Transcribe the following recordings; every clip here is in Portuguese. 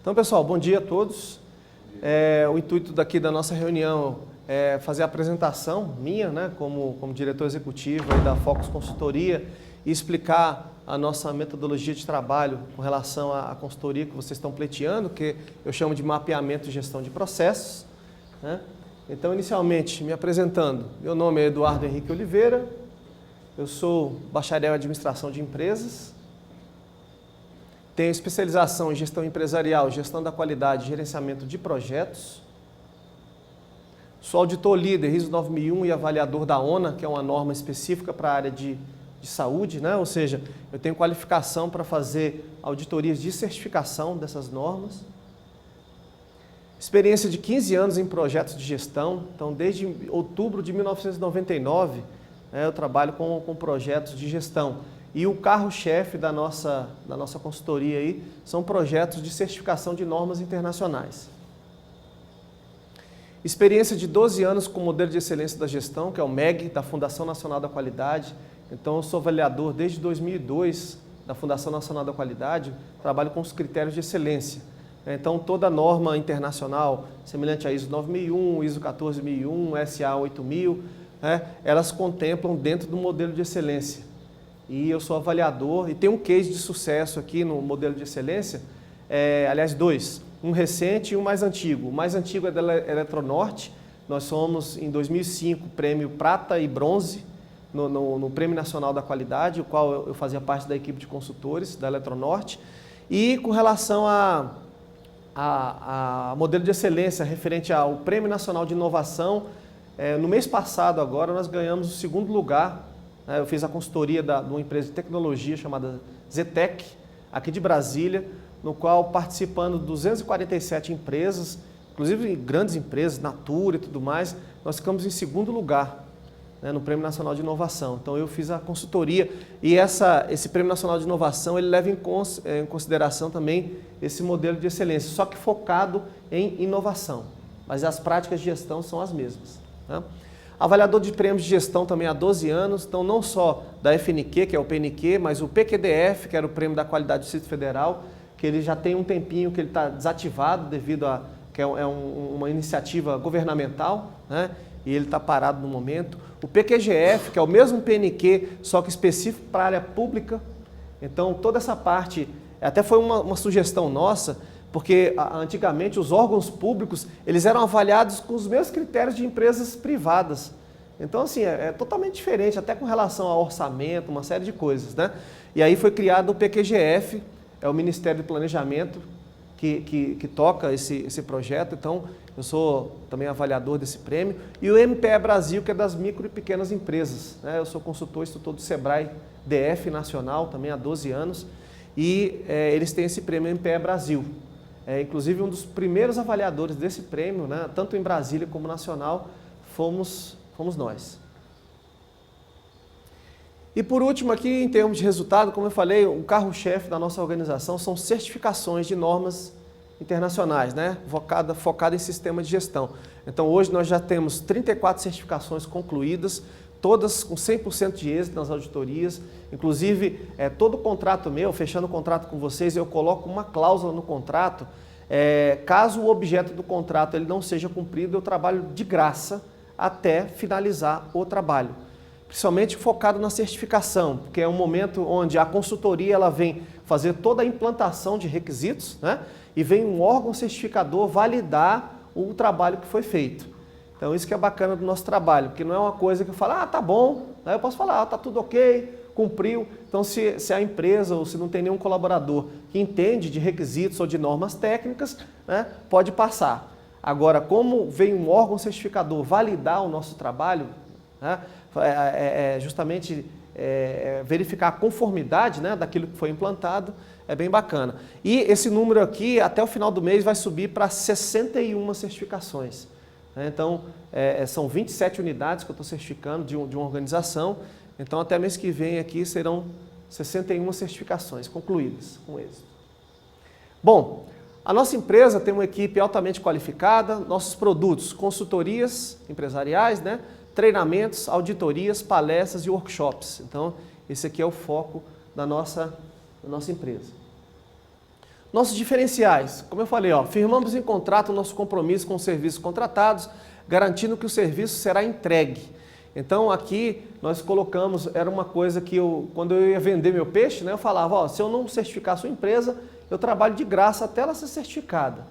Então, pessoal, bom dia a todos. O intuito daqui da nossa reunião é fazer a apresentação minha, né, como diretor executivo aí da Focus Consultoria e explicar a nossa metodologia de trabalho com relação à consultoria que vocês estão pleiteando, que eu chamo de mapeamento e gestão de processos, né? Então, inicialmente, me apresentando, meu nome é Eduardo Henrique Oliveira, eu sou bacharel em administração de empresas, tenho especialização em gestão empresarial, gestão da qualidade e gerenciamento de projetos. Sou auditor líder ISO 9001 e avaliador da ONA, que é uma norma específica para a área de saúde, né? Ou seja, eu tenho qualificação para fazer auditorias de certificação dessas normas. Experiência de 15 anos em projetos de gestão, então desde outubro de 1999 eu trabalho com projetos de gestão. E o carro-chefe da nossa consultoria aí são projetos de certificação de normas internacionais. Experiência de 12 anos com o modelo de excelência da gestão, que é o MEG, da Fundação Nacional da Qualidade. Então, eu sou avaliador desde 2002 da Fundação Nacional da Qualidade, trabalho com os critérios de excelência. Então, toda norma internacional, semelhante a ISO 9001, ISO 14001, SA 8000, elas contemplam dentro do modelo de excelência. E eu sou avaliador e tem um case de sucesso aqui no modelo de excelência, aliás, dois, um recente e um mais antigo. O mais antigo é da Eletronorte, nós somos em 2005 prêmio prata e bronze no Prêmio Nacional da Qualidade, o qual eu fazia parte da equipe de consultores da Eletronorte. E com relação a modelo de excelência referente ao Prêmio Nacional de Inovação, no mês passado agora nós ganhamos o segundo lugar. Eu fiz a consultoria de uma empresa de tecnologia chamada Zetec, aqui de Brasília, no qual participando 247 empresas, inclusive grandes empresas, Natura e tudo mais, nós ficamos em segundo lugar, né, no Prêmio Nacional de Inovação. Então eu fiz a consultoria e esse Prêmio Nacional de Inovação ele leva em consideração também esse modelo de excelência, só que focado em inovação, mas as práticas de gestão são as mesmas, né? Avaliador de prêmios de gestão também há 12 anos, então não só da FNQ, que é o PNQ, mas o PQDF, que era o Prêmio da Qualidade do Distrito Federal, que ele já tem um tempinho que ele está desativado devido a que uma iniciativa governamental, né? E ele está parado no momento. O PQGF, que é o mesmo PNQ, só que específico para a área pública. Então toda essa parte, até foi uma sugestão nossa, porque antigamente os órgãos públicos eles eram avaliados com os mesmos critérios de empresas privadas. Então assim, é totalmente diferente, até com relação ao orçamento, uma série de coisas, né? E aí foi criado o PQGF, é o Ministério do Planejamento que toca esse projeto, então eu sou também avaliador desse prêmio. E o MPE Brasil, que é das micro e pequenas empresas, né? Eu sou consultor, instrutor do Sebrae DF Nacional, também há 12 anos, e eles têm esse prêmio MPE Brasil. Inclusive um dos primeiros avaliadores desse prêmio, né, tanto em Brasília como nacional, fomos nós. E por último aqui, em termos de resultado, como eu falei, o carro-chefe da nossa organização são certificações de normas internacionais, né, focada em sistema de gestão. Então hoje nós já temos 34 certificações concluídas, todas com 100% de êxito nas auditorias. Inclusive, todo contrato meu, fechando o contrato com vocês, eu coloco uma cláusula no contrato, caso o objeto do contrato ele não seja cumprido, eu trabalho de graça até finalizar o trabalho. Principalmente focado na certificação, porque é um momento onde a consultoria ela vem fazer toda a implantação de requisitos, né? E vem um órgão certificador validar o trabalho que foi feito. Então isso que é bacana do nosso trabalho, porque não é uma coisa que eu falo, tá bom, aí eu posso falar, tá tudo ok, cumpriu. Então se a empresa ou se não tem nenhum colaborador que entende de requisitos ou de normas técnicas, né, pode passar. Agora, como vem um órgão certificador validar o nosso trabalho, né, justamente verificar a conformidade, né, daquilo que foi implantado, é bem bacana. E esse número aqui, até o final do mês, vai subir para 61 certificações. Então, são 27 unidades que eu estou certificando de uma organização. Então, até mês que vem aqui serão 61 certificações concluídas com êxito. Bom, a nossa empresa tem uma equipe altamente qualificada, nossos produtos, consultorias empresariais, né, treinamentos, auditorias, palestras e workshops. Então, esse aqui é o foco da nossa empresa. nossos diferenciais. Como eu falei, ó, firmamos em contrato o nosso compromisso com os serviços contratados, garantindo que o serviço será entregue. Então aqui nós colocamos, era uma coisa que quando eu ia vender meu peixe, né, eu falava, ó, se eu não certificar a sua empresa, eu trabalho de graça até ela ser certificada.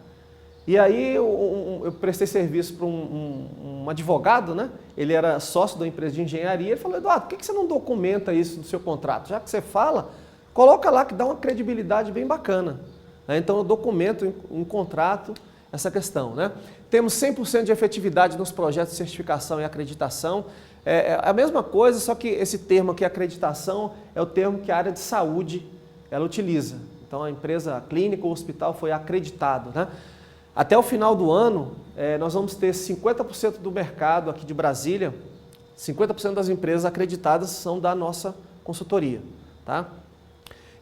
E aí eu prestei serviço para um advogado, né? Ele era sócio da empresa de engenharia, ele falou, Eduardo, por que você não documenta isso no seu contrato? Já que você fala, coloca lá que dá uma credibilidade bem bacana. Então eu documento em contrato essa questão, né? Temos 100% de efetividade nos projetos de certificação e acreditação. É a mesma coisa, só que esse termo aqui, acreditação, é o termo que a área de saúde ela utiliza. Então a empresa, a clínica ou hospital foi acreditado, né? Até o final do ano, nós vamos ter 50% do mercado aqui de Brasília, 50% das empresas acreditadas são da nossa consultoria, tá?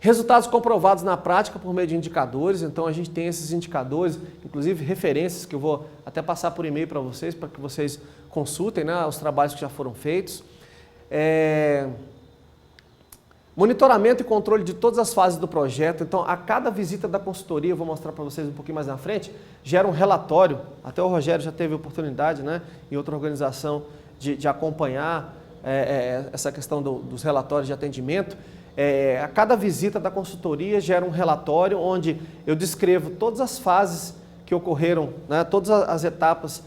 Resultados comprovados na prática por meio de indicadores, então a gente tem esses indicadores, inclusive referências que eu vou até passar por e-mail para que vocês consultem, né, os trabalhos que já foram feitos. Monitoramento e controle de todas as fases do projeto, então a cada visita da consultoria, eu vou mostrar para vocês um pouquinho mais na frente, gera um relatório, até o Rogério já teve oportunidade, né, em outra organização de acompanhar essa questão dos relatórios de atendimento. A cada visita da consultoria gera um relatório onde eu descrevo todas as fases que ocorreram, né, todas as etapas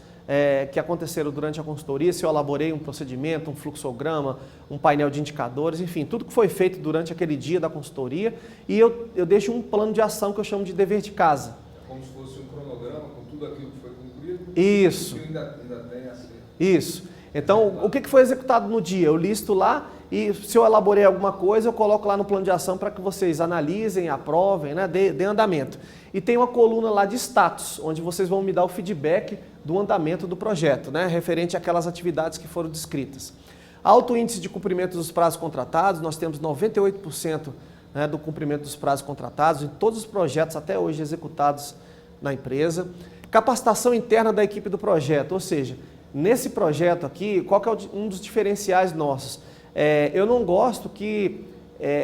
que aconteceram durante a consultoria, se eu elaborei um procedimento, um fluxograma, um painel de indicadores, enfim, tudo que foi feito durante aquele dia da consultoria, e eu deixo um plano de ação que eu chamo de dever de casa. Como se fosse um cronograma com tudo aquilo que foi concluído? Isso. E ainda tem assim. Isso. Então, o que foi executado no dia? Eu listo lá e se eu elaborei alguma coisa, eu coloco lá no plano de ação para que vocês analisem, aprovem, né, dê andamento. E tem uma coluna lá de status, onde vocês vão me dar o feedback do andamento do projeto, né, referente àquelas atividades que foram descritas. Alto índice de cumprimento dos prazos contratados, nós temos 98%, né, do cumprimento dos prazos contratados em todos os projetos até hoje executados na empresa. Capacitação interna da equipe do projeto, ou seja, nesse projeto aqui, qual que é um dos diferenciais nossos? Eu não gosto que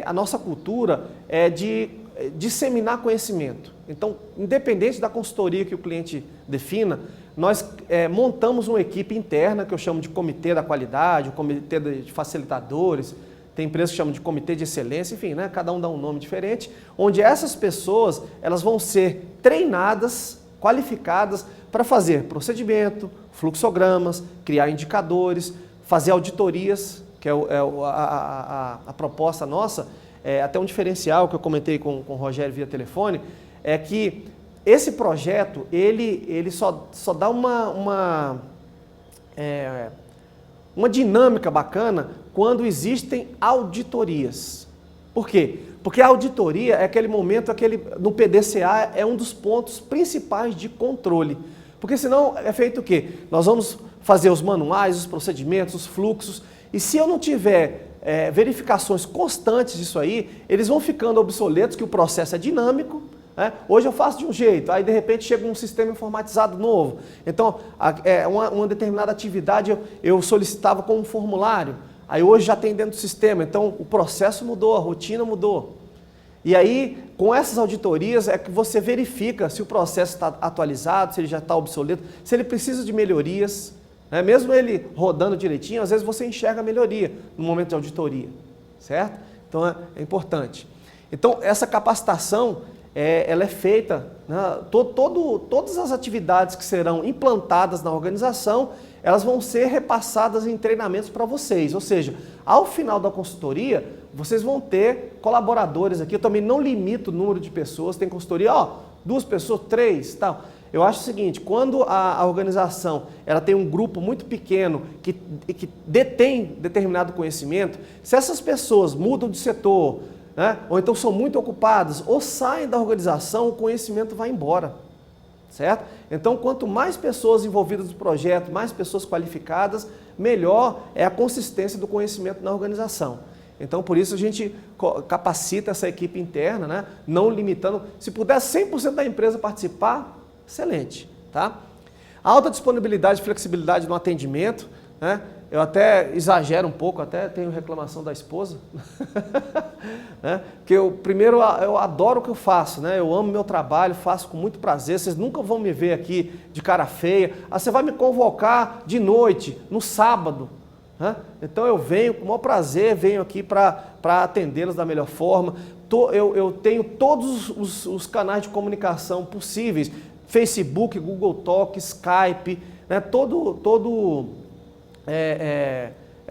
a nossa cultura é de disseminar conhecimento. Então, independente da consultoria que o cliente defina, nós montamos uma equipe interna, que eu chamo de comitê da qualidade, o comitê de facilitadores, tem empresas que chamam de comitê de excelência, enfim, né? Cada um dá um nome diferente, onde essas pessoas elas vão ser treinadas, qualificadas para fazer procedimento, fluxogramas, criar indicadores, fazer auditorias, que é a proposta nossa, até um diferencial que eu comentei com o Rogério via telefone, é que esse projeto, ele só dá uma dinâmica bacana quando existem auditorias. Por quê? Porque a auditoria é aquele momento, no PDCA é um dos pontos principais de controle. Porque senão é feito o quê? Nós vamos fazer os manuais, os procedimentos, os fluxos, e se eu não tiver verificações constantes disso aí, eles vão ficando obsoletos, que o processo é dinâmico, né? Hoje eu faço de um jeito, aí de repente chega um sistema informatizado novo. Então, uma determinada atividade eu solicitava com um formulário, aí hoje já tem dentro do sistema, então o processo mudou, a rotina mudou. E aí, com essas auditorias, é que você verifica se o processo está atualizado, se ele já está obsoleto, se ele precisa de melhorias, né? Mesmo ele rodando direitinho, às vezes você enxerga a melhoria no momento de auditoria, certo? Então é importante. Então essa capacitação, ela é feita, né? Todas as atividades que serão implantadas na organização, elas vão ser repassadas em treinamentos para vocês, ou seja, ao final da consultoria, vocês vão ter colaboradores aqui, eu também não limito o número de pessoas, tem consultoria, 2 pessoas, 3, tal. Eu acho o seguinte, quando a organização ela tem um grupo muito pequeno que detém determinado conhecimento, se essas pessoas mudam de setor, né, ou então são muito ocupadas, ou saem da organização, o conhecimento vai embora, certo? Então, quanto mais pessoas envolvidas no projeto, mais pessoas qualificadas, melhor é a consistência do conhecimento na organização. Então, por isso a gente capacita essa equipe interna, né, não limitando, se puder 100% da empresa participar, excelente, tá? Alta disponibilidade e flexibilidade no atendimento, né? Eu até exagero um pouco, até tenho reclamação da esposa, né? Porque eu adoro o que eu faço, né? Eu amo meu trabalho, faço com muito prazer, vocês nunca vão me ver aqui de cara feia. Você vai me convocar de noite, no sábado, né? Então eu venho com o maior prazer, venho aqui para atendê-los da melhor forma. Eu tenho todos os canais de comunicação possíveis, Facebook, Google Talk, Skype, né? Todo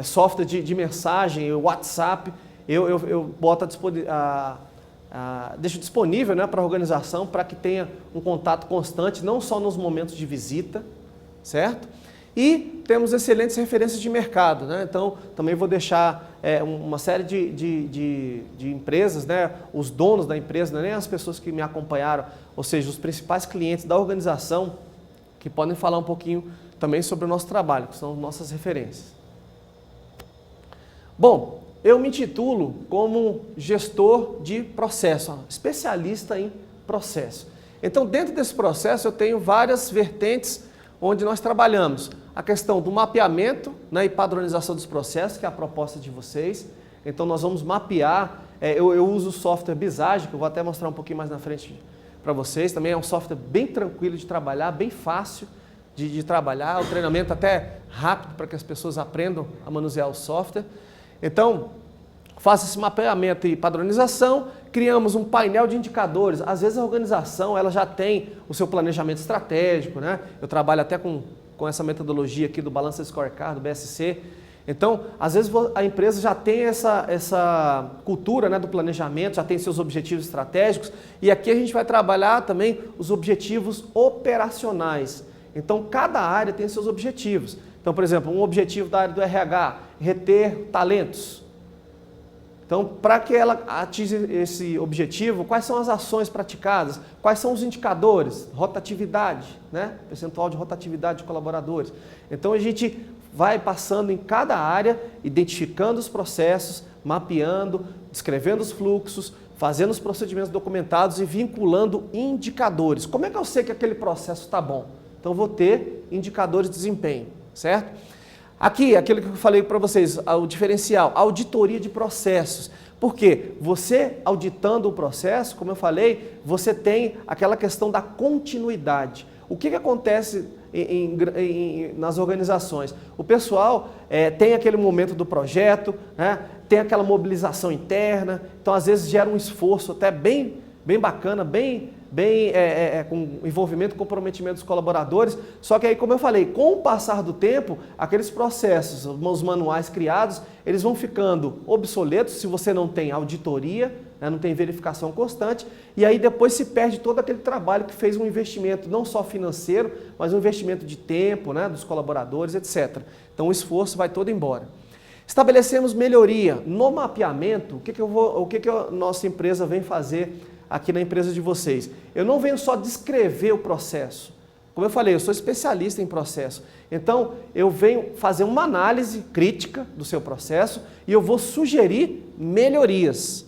software de mensagem, WhatsApp, eu boto deixo disponível, né, para a organização, para que tenha um contato constante, não só nos momentos de visita, certo? E temos excelentes referências de mercado, né? Então também vou deixar uma série de empresas, né? Os donos da empresa, nem as pessoas que me acompanharam, ou seja, os principais clientes da organização, que podem falar um pouquinho também sobre o nosso trabalho, que são nossas referências. Bom, eu me intitulo como gestor de processo, especialista em processo. Então, dentro desse processo, eu tenho várias vertentes onde nós trabalhamos. A questão do mapeamento, né, e padronização dos processos, que é a proposta de vocês. Então, nós vamos mapear, eu uso o software Visage, que eu vou até mostrar um pouquinho mais na frente para vocês. Também é um software bem tranquilo de trabalhar, bem fácil de trabalhar, o treinamento até rápido para que as pessoas aprendam a manusear o software. Então, faça esse mapeamento e padronização, criamos um painel de indicadores. Às vezes a organização ela já tem o seu planejamento estratégico, né? Eu trabalho até com essa metodologia aqui do Balance Scorecard, do BSC. Então, às vezes a empresa já tem essa cultura, né, do planejamento, já tem seus objetivos estratégicos, e aqui a gente vai trabalhar também os objetivos operacionais. Então, cada área tem seus objetivos. Então, por exemplo, um objetivo da área do RH, reter talentos. Então, para que ela atinja esse objetivo, quais são as ações praticadas? Quais são os indicadores? Rotatividade, né? Percentual de rotatividade de colaboradores. Então, a gente vai passando em cada área, identificando os processos, mapeando, descrevendo os fluxos, fazendo os procedimentos documentados e vinculando indicadores. Como é que eu sei que aquele processo está bom? Então, vou ter indicadores de desempenho, certo? Aqui, aquilo que eu falei para vocês, o diferencial, auditoria de processos. Por quê? Você auditando o processo, como eu falei, você tem aquela questão da continuidade. O que acontece nas organizações? O pessoal tem aquele momento do projeto, né? Tem aquela mobilização interna, então às vezes gera um esforço até bem bacana, com envolvimento e comprometimento dos colaboradores, só que aí, como eu falei, com o passar do tempo, aqueles processos, os manuais criados, eles vão ficando obsoletos se você não tem auditoria, né, não tem verificação constante, e aí depois se perde todo aquele trabalho que fez um investimento não só financeiro, mas um investimento de tempo, né, dos colaboradores, etc. Então o esforço vai todo embora. Estabelecemos melhoria no mapeamento. O que a nossa empresa vem fazer aqui na empresa de vocês? Eu não venho só descrever o processo. Como eu falei, eu sou especialista em processo. Então, eu venho fazer uma análise crítica do seu processo e eu vou sugerir melhorias.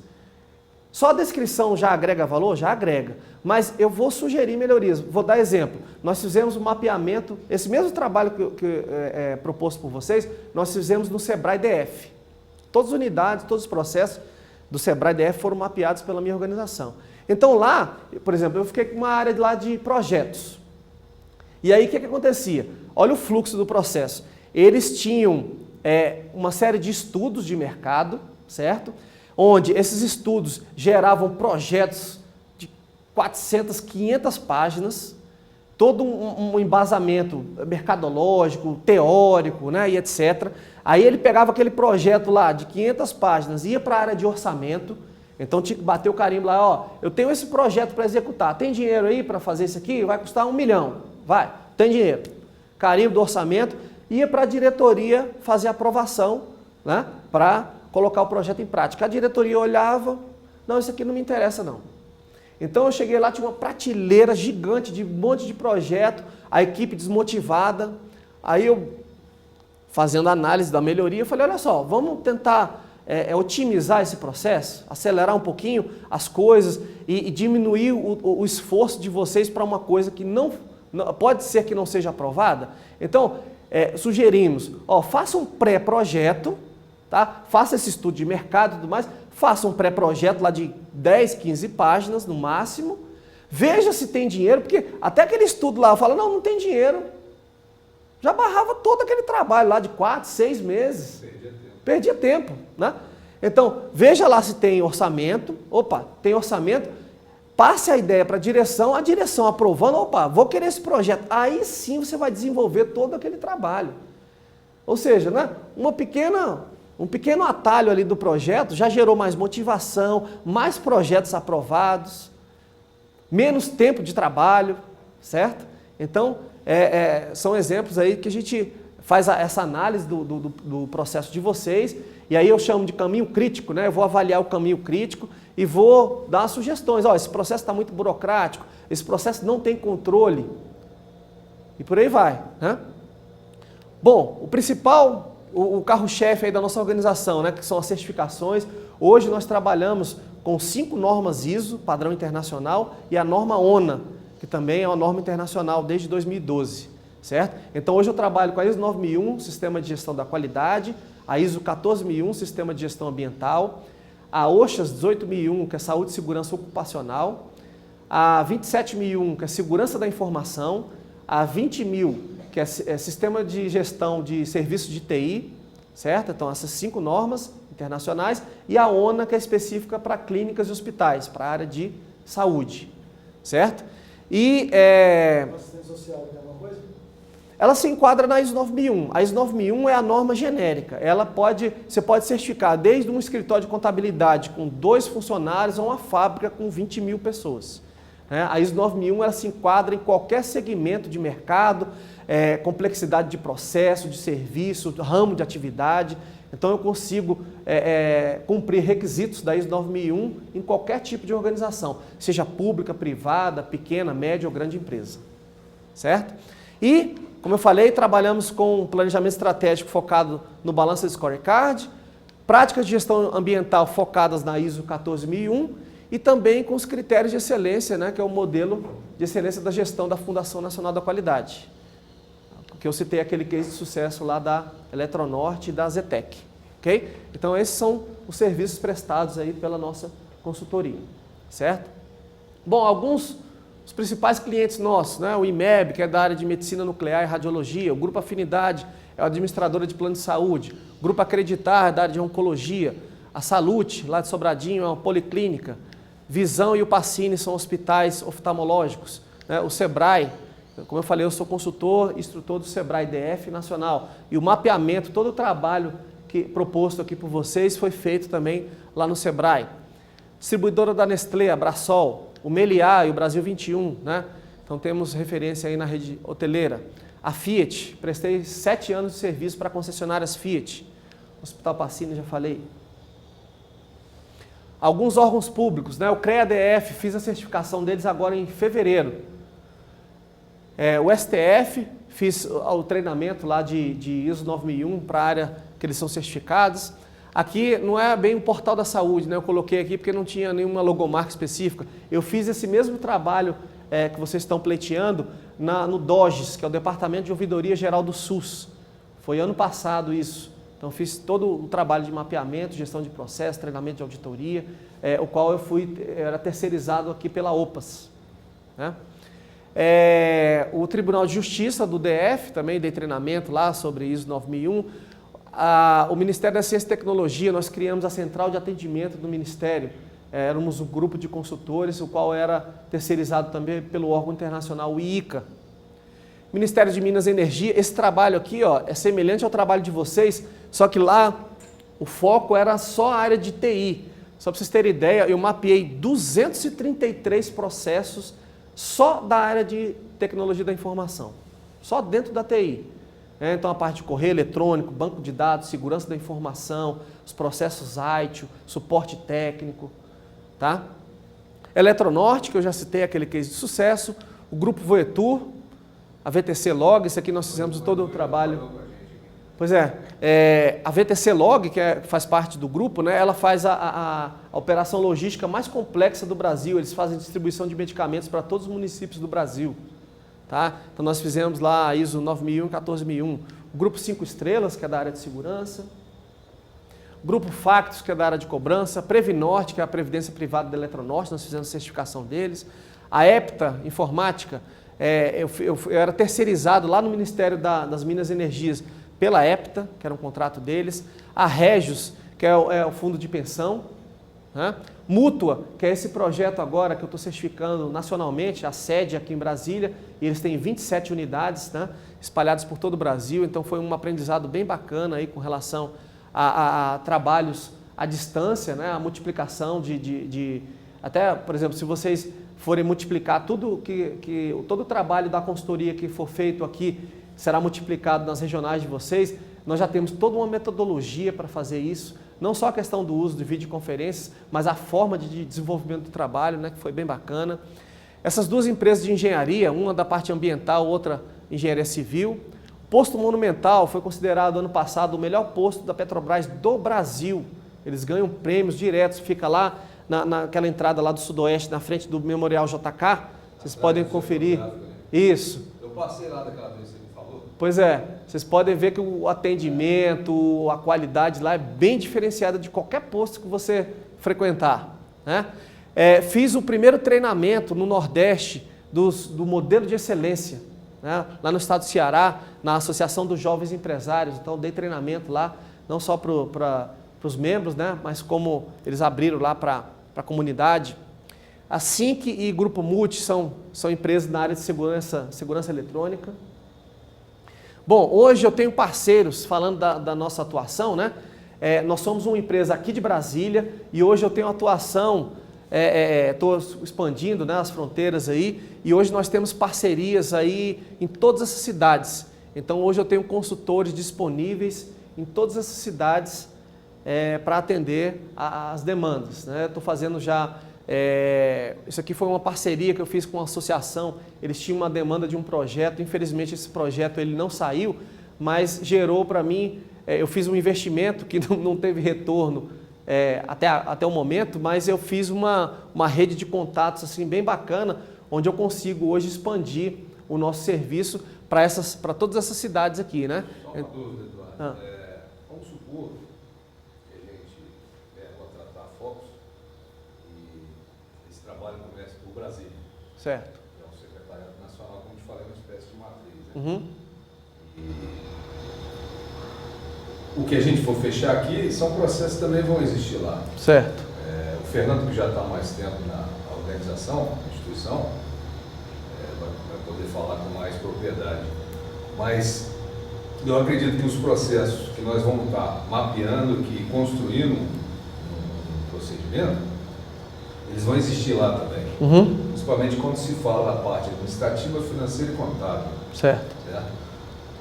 Só a descrição já agrega valor? Já agrega. Mas eu vou sugerir melhorias. Vou dar exemplo. Nós fizemos um mapeamento, esse mesmo trabalho que é proposto por vocês, nós fizemos no Sebrae DF. Todas as unidades, todos os processos do Sebrae DF foram mapeados pela minha organização. Então lá, por exemplo, eu fiquei com uma área lá de projetos. E aí o que acontecia? Olha o fluxo do processo. Eles tinham uma série de estudos de mercado, certo? Onde esses estudos geravam projetos de 400, 500 páginas, todo um embasamento mercadológico, teórico, né, e etc. Aí ele pegava aquele projeto lá de 500 páginas, ia para a área de orçamento, então tinha que bater o carimbo lá, ó, eu tenho esse projeto para executar, tem dinheiro aí para fazer isso aqui? Vai custar 1 milhão, vai, tem dinheiro. Carimbo do orçamento, ia para a diretoria fazer a aprovação, né, para colocar o projeto em prática. A diretoria olhava, não, isso aqui não me interessa não. Então eu cheguei lá, tinha uma prateleira gigante de um monte de projeto, a equipe desmotivada, aí eu, fazendo análise da melhoria, eu falei, olha só, vamos tentar otimizar esse processo, acelerar um pouquinho as coisas e diminuir o esforço de vocês para uma coisa que não pode ser que não seja aprovada. Então, sugerimos, faça um pré-projeto, tá? Faça esse estudo de mercado e tudo mais, faça um pré-projeto lá de 10, 15 páginas no máximo, veja se tem dinheiro, porque até aquele estudo lá, eu falo, não tem dinheiro. Já barrava todo aquele trabalho lá de 4, 6 meses. Perdia tempo, né? Então, veja lá se tem orçamento. Opa, tem orçamento. Passe a ideia para a direção aprovando. Opa, vou querer esse projeto. Aí sim você vai desenvolver todo aquele trabalho. Ou seja, né? Um pequeno atalho ali do projeto já gerou mais motivação, mais projetos aprovados, menos tempo de trabalho, certo? Então, são exemplos aí que a gente faz essa análise do processo de vocês, e aí eu chamo de caminho crítico, né? Eu vou avaliar o caminho crítico e vou dar sugestões. Esse processo está muito burocrático, esse processo não tem controle, e por aí vai, né? Bom, o principal, o carro-chefe aí da nossa organização, né, que são as certificações. Hoje nós trabalhamos com 5 normas ISO, padrão internacional, e a norma ONA, que também é uma norma internacional desde 2012, certo? Então hoje eu trabalho com a ISO 9001, Sistema de Gestão da Qualidade, a ISO 14001, Sistema de Gestão Ambiental, a OSHA 18001, que é Saúde e Segurança Ocupacional, a 27001, que é Segurança da Informação, a 20000, que é Sistema de Gestão de Serviços de TI, certo? Então essas 5 normas internacionais, e a ONA, que é específica para clínicas e hospitais, para a área de saúde, certo? E assistência social tem alguma coisa? ela se enquadra na ISO 9001. A ISO 9001 é a norma genérica. Você pode certificar desde um escritório de contabilidade com 2 funcionários a uma fábrica com 20.000 pessoas. A ISO 9001 ela se enquadra em qualquer segmento de mercado, complexidade de processo, de serviço, ramo de atividade. Então eu consigo cumprir requisitos da ISO 9001 em qualquer tipo de organização, seja pública, privada, pequena, média ou grande empresa, certo? E, como eu falei, trabalhamos com planejamento estratégico focado no Balanced Scorecard, práticas de gestão ambiental focadas na ISO 14001 e também com os critérios de excelência, né, que é o modelo de excelência da gestão da Fundação Nacional da Qualidade, que eu citei aquele case de sucesso lá da Eletronorte e da Zetec, ok? Então esses são os serviços prestados aí pela nossa consultoria, certo? Bom, os principais clientes nossos, né? O IMEB, que é da área de medicina nuclear e radiologia, o Grupo Afinidade é a administradora de plano de saúde, o Grupo Acreditar é da área de oncologia, a Salute, lá de Sobradinho, é uma policlínica, Visão e o Pacini são hospitais oftalmológicos, né? O Sebrae, como eu falei, eu sou consultor e instrutor do Sebrae DF Nacional. E o mapeamento, todo o trabalho proposto aqui por vocês foi feito também lá no Sebrae. Distribuidora da Nestlé, a Brasol, o Meliá e o Brasil 21, né? Então temos referência aí na rede hoteleira. A Fiat, prestei 7 anos de serviço para concessionárias Fiat. Hospital Pacini, já falei. Alguns órgãos públicos, né? O CREA-DF, fiz a certificação deles agora em fevereiro. O STF, fiz o treinamento lá de ISO 9001 para a área que eles são certificados. Aqui não é bem o portal da saúde, né? Eu coloquei aqui porque não tinha nenhuma logomarca específica. Eu fiz esse mesmo trabalho que vocês estão pleiteando no DOGES, que é o Departamento de Ouvidoria Geral do SUS. Foi ano passado isso. Então fiz todo o trabalho de mapeamento, gestão de processo, treinamento de auditoria, o qual eu era terceirizado aqui pela OPAS, né? O Tribunal de Justiça do DF, também dei treinamento lá sobre ISO 9001. O Ministério da Ciência e Tecnologia, nós criamos a Central de Atendimento do Ministério. Éramos um grupo de consultores, o qual era terceirizado também pelo órgão internacional, o IICA. Ministério de Minas e Energia, esse trabalho aqui é semelhante ao trabalho de vocês, só que lá o foco era só a área de TI. Só para vocês terem ideia, eu mapeei 233 processos só da área de tecnologia da informação, só dentro da TI. Então a parte de correio eletrônico, banco de dados, segurança da informação, os processos ITIL, suporte técnico, tá? Eletronorte, que eu já citei, aquele case de sucesso, o Grupo Voetur, a VTC Log, esse aqui nós fizemos todo o trabalho. Pois a VTC Log, que faz parte do grupo, né, ela faz a operação logística mais complexa do Brasil. Eles fazem distribuição de medicamentos para todos os municípios do Brasil. Tá? Então nós fizemos lá a ISO 9001 e 14001. Grupo 5 Estrelas, que é da área de segurança, Grupo Factos, que é da área de cobrança, Previnorte, que é a Previdência Privada da Eletronorte, nós fizemos a certificação deles, a Epta Informática, eu era terceirizado lá no Ministério das Minas e Energias pela Epta, que era um contrato deles, a Regios, que é o fundo de pensão, né? Mútua, que é esse projeto agora que eu estou certificando nacionalmente, a sede aqui em Brasília, e eles têm 27 unidades, né, espalhadas por todo o Brasil, então foi um aprendizado bem bacana aí com relação a trabalhos à distância, né, a multiplicação até, por exemplo, se vocês forem multiplicar todo o trabalho da consultoria que for feito aqui, será multiplicado nas regionais de vocês, nós já temos toda uma metodologia para fazer isso, não só a questão do uso de videoconferências, mas a forma de desenvolvimento do trabalho, né, que foi bem bacana. Essas duas empresas de engenharia, uma da parte ambiental, outra engenharia civil. Posto Monumental foi considerado ano passado o melhor posto da Petrobras do Brasil. Eles ganham prêmios diretos, fica lá naquela entrada lá do Sudoeste, na frente do Memorial JK, vocês podem conferir. Isso. Eu passei lá daquela vez que você me falou. Pois é, vocês podem ver que o atendimento, a qualidade lá é bem diferenciada de qualquer posto que você frequentar, né? Fiz o primeiro treinamento no Nordeste do modelo de excelência, né? Lá no estado do Ceará, na Associação dos Jovens Empresários, então dei treinamento lá, não só para os membros, né? Mas como eles abriram lá para a comunidade. A SINC e Grupo Multi são empresas na área de segurança eletrônica. Bom, hoje eu tenho parceiros, falando da nossa atuação, né? Nós somos uma empresa aqui de Brasília e hoje eu tenho atuação, estou expandindo, né, as fronteiras aí, e hoje nós temos parcerias aí em todas essas cidades. Então hoje eu tenho consultores disponíveis em todas essas cidades para atender as demandas, né? Estou fazendo já... isso aqui foi uma parceria que eu fiz com uma associação, eles tinham uma demanda de um projeto, infelizmente esse projeto ele não saiu, mas gerou para mim, eu fiz um investimento que não teve retorno até o momento, mas eu fiz uma rede de contatos assim, bem bacana, onde eu consigo hoje expandir o nosso serviço para todas essas cidades aqui, né? Só uma dúvida, Eduardo. Vamos supor que a gente contratar a Focus e esse trabalho começa por Brasília. Certo. É o Secretariado Nacional, como te falei, uma espécie de matriz, né? Uhum. E o que a gente for fechar aqui são processos que também vão existir lá. Certo. O Fernando, que já está há mais tempo na organização, na instituição, vai poder falar com mais propriedade. Mas eu acredito que os processos que nós vamos estar mapeando, que construindo um procedimento, eles vão existir lá também. Uhum. Principalmente quando se fala da parte administrativa, financeira e contábil. Certo.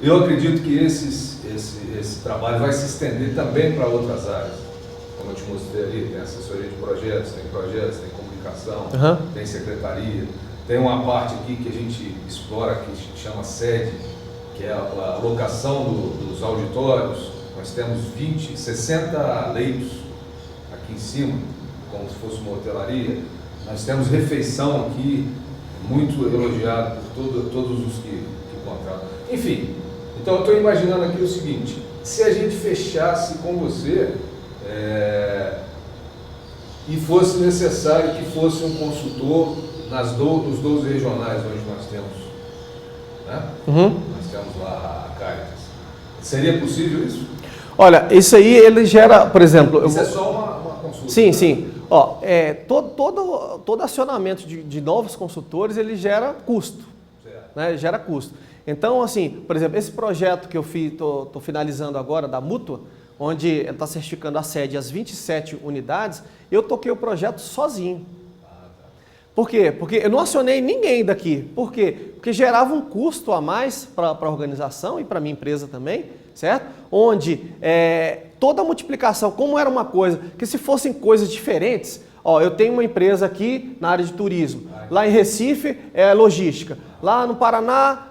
Eu acredito que esse trabalho vai se estender também para outras áreas. Como eu te mostrei ali, tem assessoria de projetos, tem comunicação, tem secretaria. Tem uma parte aqui que a gente explora, que a gente chama sede, que é a locação dos auditórios. Nós temos 60 leitos aqui em cima, como se fosse uma hotelaria. Nós temos refeição aqui, muito elogiado por todos os que contratam. Enfim, então eu estou imaginando aqui o seguinte: se a gente fechasse com você e fosse necessário que fosse um consultor nos 12 regionais onde nós temos, né? Nós temos lá a Caritas. Seria possível isso? Olha, isso aí ele gera, por exemplo... Isso é só uma consulta. Sim, né? sim. Todo acionamento de novos consultores, ele gera custo. Certo. Né? Gera custo. Então, assim, por exemplo, esse projeto que eu estou finalizando agora, da Mútua, onde ele está certificando a sede e as 27 unidades, eu toquei o projeto sozinho. Por quê? Porque eu não acionei ninguém daqui. Por quê? Porque gerava um custo a mais para a organização e para a minha empresa também, certo? Onde toda a multiplicação, como era uma coisa, que se fossem coisas diferentes, eu tenho uma empresa aqui na área de turismo, lá em Recife é logística, lá no Paraná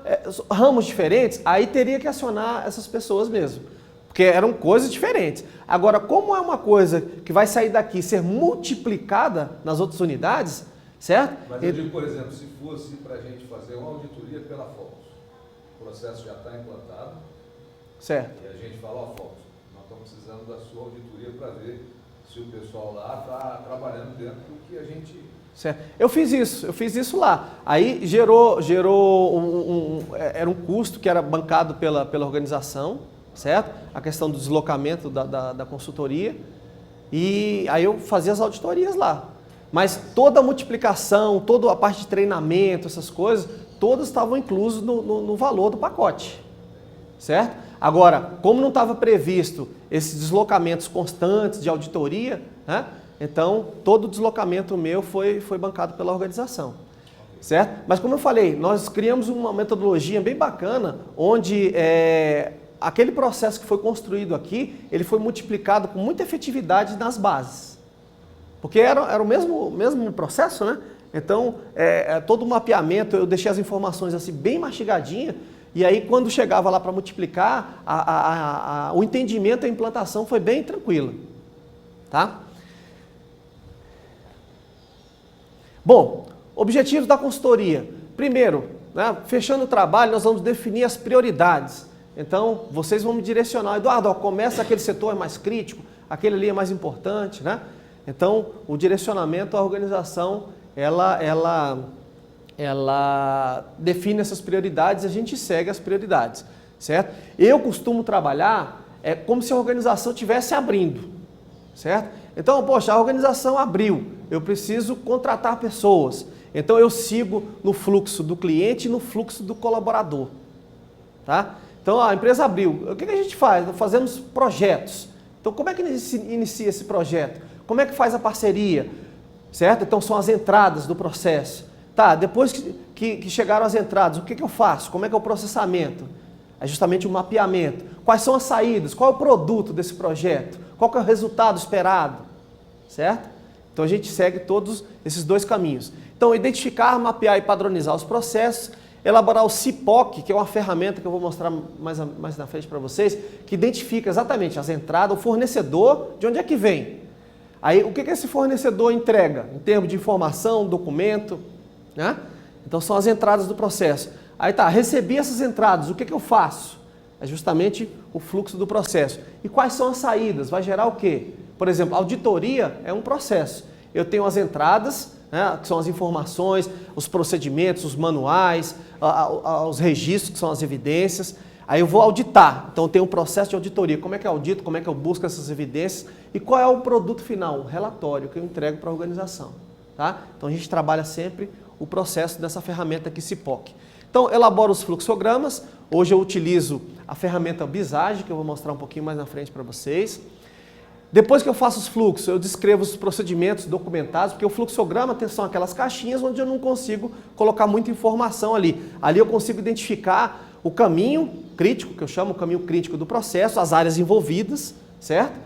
ramos diferentes, aí teria que acionar essas pessoas mesmo, porque eram coisas diferentes. Agora, como é uma coisa que vai sair daqui e ser multiplicada nas outras unidades, certo? Mas eu digo, por exemplo, se fosse para a gente fazer uma auditoria pela Focus, o processo já está implantado, Certo. E a gente fala, ó, Focus, nós estamos precisando da sua auditoria para ver se o pessoal lá está trabalhando dentro do que a gente... Certo. Eu fiz isso lá. Aí gerou era um custo que era bancado pela organização, certo? A questão do deslocamento da consultoria. E aí eu fazia as auditorias lá. Mas toda a multiplicação, toda a parte de treinamento, essas coisas, todas estavam inclusas no valor do pacote, certo? Agora, como não estava previsto esses deslocamentos constantes de auditoria, né? Então todo o deslocamento meu foi bancado pela organização, certo? Mas como eu falei, nós criamos uma metodologia bem bacana, onde aquele processo que foi construído aqui, ele foi multiplicado com muita efetividade nas bases. Porque era o mesmo processo, né? Então, todo o mapeamento, eu deixei as informações assim bem mastigadinhas, e aí quando chegava lá para multiplicar, o entendimento, a implantação foi bem tranquila. Tá? Bom, objetivos da consultoria. Primeiro, né, fechando o trabalho, nós vamos definir as prioridades. Então, vocês vão me direcionar. Eduardo, ó, começa aquele setor mais crítico, aquele ali é mais importante, né? Então, o direcionamento, a organização, ela define essas prioridades e a gente segue as prioridades, certo? Eu costumo trabalhar como se a organização estivesse abrindo, certo? Então, poxa, a organização abriu, eu preciso contratar pessoas. Então, eu sigo no fluxo do cliente e no fluxo do colaborador, tá? Então, a empresa abriu. O que a gente faz? Nós fazemos projetos. Então, como é que inicia esse projeto? Como é que faz a parceria? Certo? Então, são as entradas do processo. Tá, depois que chegaram as entradas, o que eu faço? Como é que é o processamento? É justamente o mapeamento. Quais são as saídas? Qual é o produto desse projeto? Qual que é o resultado esperado? Certo? Então, a gente segue todos esses dois caminhos. Então, identificar, mapear e padronizar os processos. Elaborar o CIPOC, que é uma ferramenta que eu vou mostrar mais na frente para vocês, que identifica exatamente as entradas, o fornecedor, de onde é que vem. Aí, o que esse fornecedor entrega em termos de informação, documento, né? Então, são as entradas do processo. Aí tá, recebi essas entradas, o que eu faço? É justamente o fluxo do processo. E quais são as saídas? Vai gerar o quê? Por exemplo, auditoria é um processo. Eu tenho as entradas, né, que são as informações, os procedimentos, os manuais, os registros, que são as evidências. Aí eu vou auditar, então tem um processo de auditoria. Como é que eu audito, como é que eu busco essas evidências e qual é o produto final, o relatório que eu entrego para a organização. Tá? Então a gente trabalha sempre o processo dessa ferramenta aqui, CIPOC. Então elaboro os fluxogramas, hoje eu utilizo a ferramenta Visage, que eu vou mostrar um pouquinho mais na frente para vocês. Depois que eu faço os fluxos, eu descrevo os procedimentos documentados, porque o fluxograma são aquelas caixinhas onde eu não consigo colocar muita informação ali. Ali eu consigo identificar o caminho crítico, que eu chamo o caminho crítico do processo, as áreas envolvidas, certo?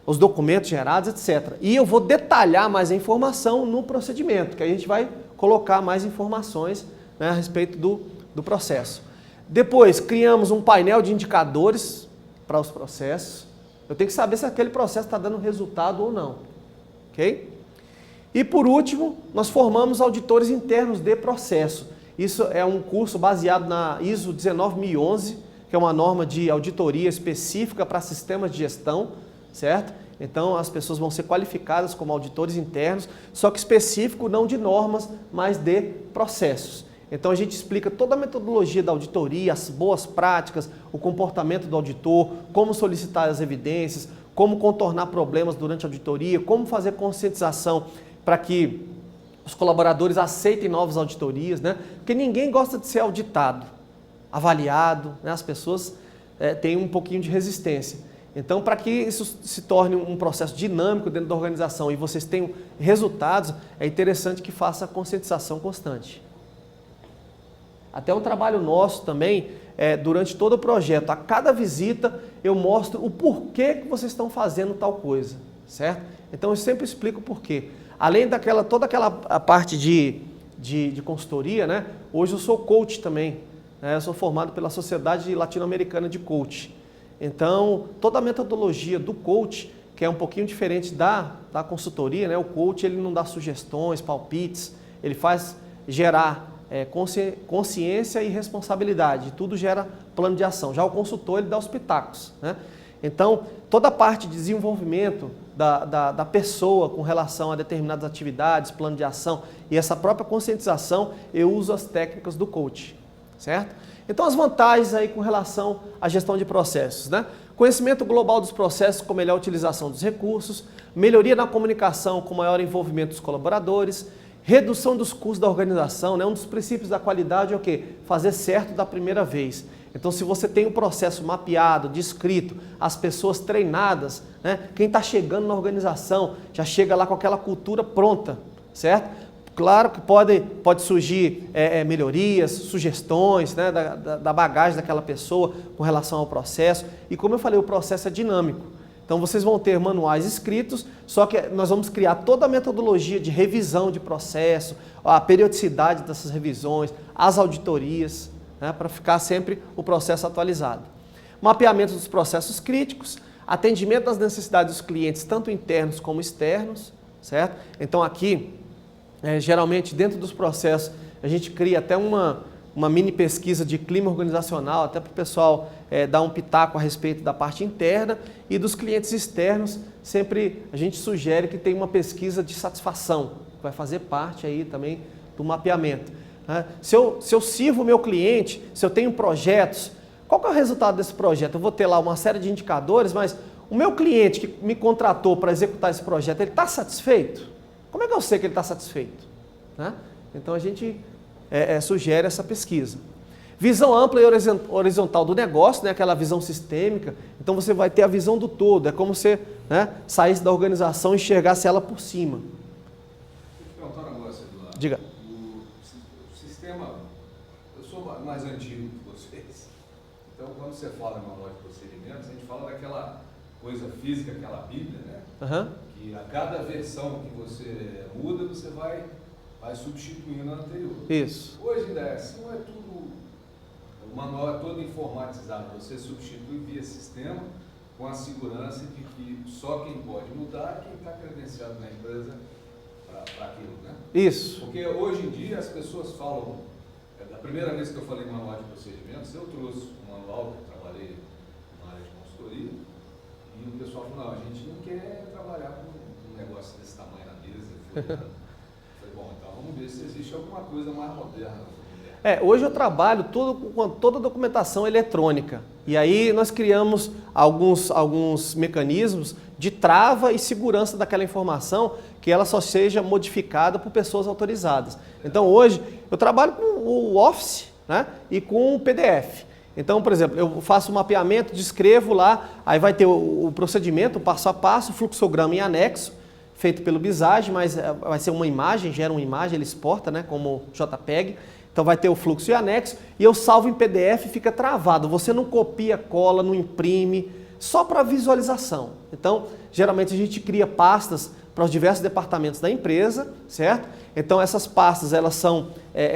Os documentos gerados, etc. E eu vou detalhar mais a informação no procedimento, que aí a gente vai colocar mais informações, né, a respeito do processo. Depois, criamos um painel de indicadores para os processos. Eu tenho que saber se aquele processo está dando resultado ou não, ok? E por último, nós formamos auditores internos de processo. Isso é um curso baseado na ISO 19011, que é uma norma de auditoria específica para sistemas de gestão, certo? Então as pessoas vão ser qualificadas como auditores internos, só que específico não de normas, mas de processos. Então a gente explica toda a metodologia da auditoria, as boas práticas, o comportamento do auditor, como solicitar as evidências, como contornar problemas durante a auditoria, como fazer conscientização para que os colaboradores aceitem novas auditorias, né? Porque ninguém gosta de ser auditado, avaliado, né? As pessoas têm um pouquinho de resistência. Então, para que isso se torne um processo dinâmico dentro da organização e vocês tenham resultados, é interessante que faça a conscientização constante. Até um trabalho nosso também, durante todo o projeto, a cada visita eu mostro o porquê que vocês estão fazendo tal coisa, certo? Então eu sempre explico o porquê. Além toda aquela parte de consultoria, né? Hoje eu sou coach também, né? Eu sou formado pela Sociedade Latino-Americana de Coach. Então toda a metodologia do coach, que é um pouquinho diferente da consultoria, né? O coach ele não dá sugestões, palpites, ele faz gerar consciência e responsabilidade. Tudo gera plano de ação. Já o consultor, ele dá os pitacos, né? Então, toda a parte de desenvolvimento da pessoa com relação a determinadas atividades, plano de ação e essa própria conscientização, eu uso as técnicas do coach, certo? Então, as vantagens aí com relação à gestão de processos, né? Conhecimento global dos processos com melhor utilização dos recursos, melhoria na comunicação com maior envolvimento dos colaboradores, redução dos custos da organização, né? Um dos princípios da qualidade é o quê? Fazer certo da primeira vez. Então, se você tem um processo mapeado, descrito, as pessoas treinadas, né? Quem está chegando na organização já chega lá com aquela cultura pronta, certo? Claro que pode surgir melhorias, sugestões, né? da bagagem daquela pessoa com relação ao processo. E como eu falei, o processo é dinâmico. Então, vocês vão ter manuais escritos, só que nós vamos criar toda a metodologia de revisão de processo, a periodicidade dessas revisões, as auditorias, né, para ficar sempre o processo atualizado. Mapeamento dos processos críticos, atendimento às necessidades dos clientes, tanto internos como externos, certo? Então, aqui, geralmente, dentro dos processos, a gente cria até uma mini pesquisa de clima organizacional, até para o pessoal dar um pitaco a respeito da parte interna, e dos clientes externos, sempre a gente sugere que tenha uma pesquisa de satisfação, que vai fazer parte aí também do mapeamento. Se eu sirvo o meu cliente, se eu tenho projetos, qual que é o resultado desse projeto? Eu vou ter lá uma série de indicadores, mas o meu cliente que me contratou para executar esse projeto, ele está satisfeito? Como é que eu sei que ele está satisfeito? Né? Então a gente sugere essa pesquisa. Visão ampla e horizontal do negócio, né? Aquela visão sistêmica. Então você vai ter a visão do todo, é como se, né, saísse da organização e enxergasse ela por cima. Deixa eu te perguntar um negócio, Eduardo. Diga. O sistema, eu sou mais antigo que vocês, então quando você fala em manual de procedimentos, a gente fala daquela coisa física, aquela Bíblia, né? Uhum. Que a cada versão que você muda, você vai substituindo a anterior. Isso. Hoje ainda é assim, não é tudo, o manual é todo informatizado, você substitui via sistema com a segurança de que só quem pode mudar é quem está credenciado na empresa para aquilo, né? Isso. Porque hoje em dia as pessoas falam, da primeira vez que eu falei em manual de procedimentos, eu trouxe um manual que eu trabalhei na área de consultoria, e o pessoal falou, não, a gente não quer trabalhar com um negócio desse tamanho na mesa. Eu falei, bom, então vamos ver se existe alguma coisa mais moderna. Hoje eu trabalho com toda a documentação eletrônica. E aí nós criamos alguns mecanismos de trava e segurança daquela informação, que ela só seja modificada por pessoas autorizadas. Então hoje eu trabalho com o Office, né, e com o PDF. Então, por exemplo, eu faço um mapeamento, descrevo lá, aí vai ter o procedimento, o passo a passo, o fluxograma em anexo, feito pelo Visage, mas vai ser uma imagem, gera uma imagem, ele exporta, né, como JPEG. Então vai ter o fluxo e anexo, e eu salvo em PDF e fica travado. Você não copia, cola, não imprime, só para visualização. Então, geralmente a gente cria pastas para os diversos departamentos da empresa, certo? Então essas pastas, elas são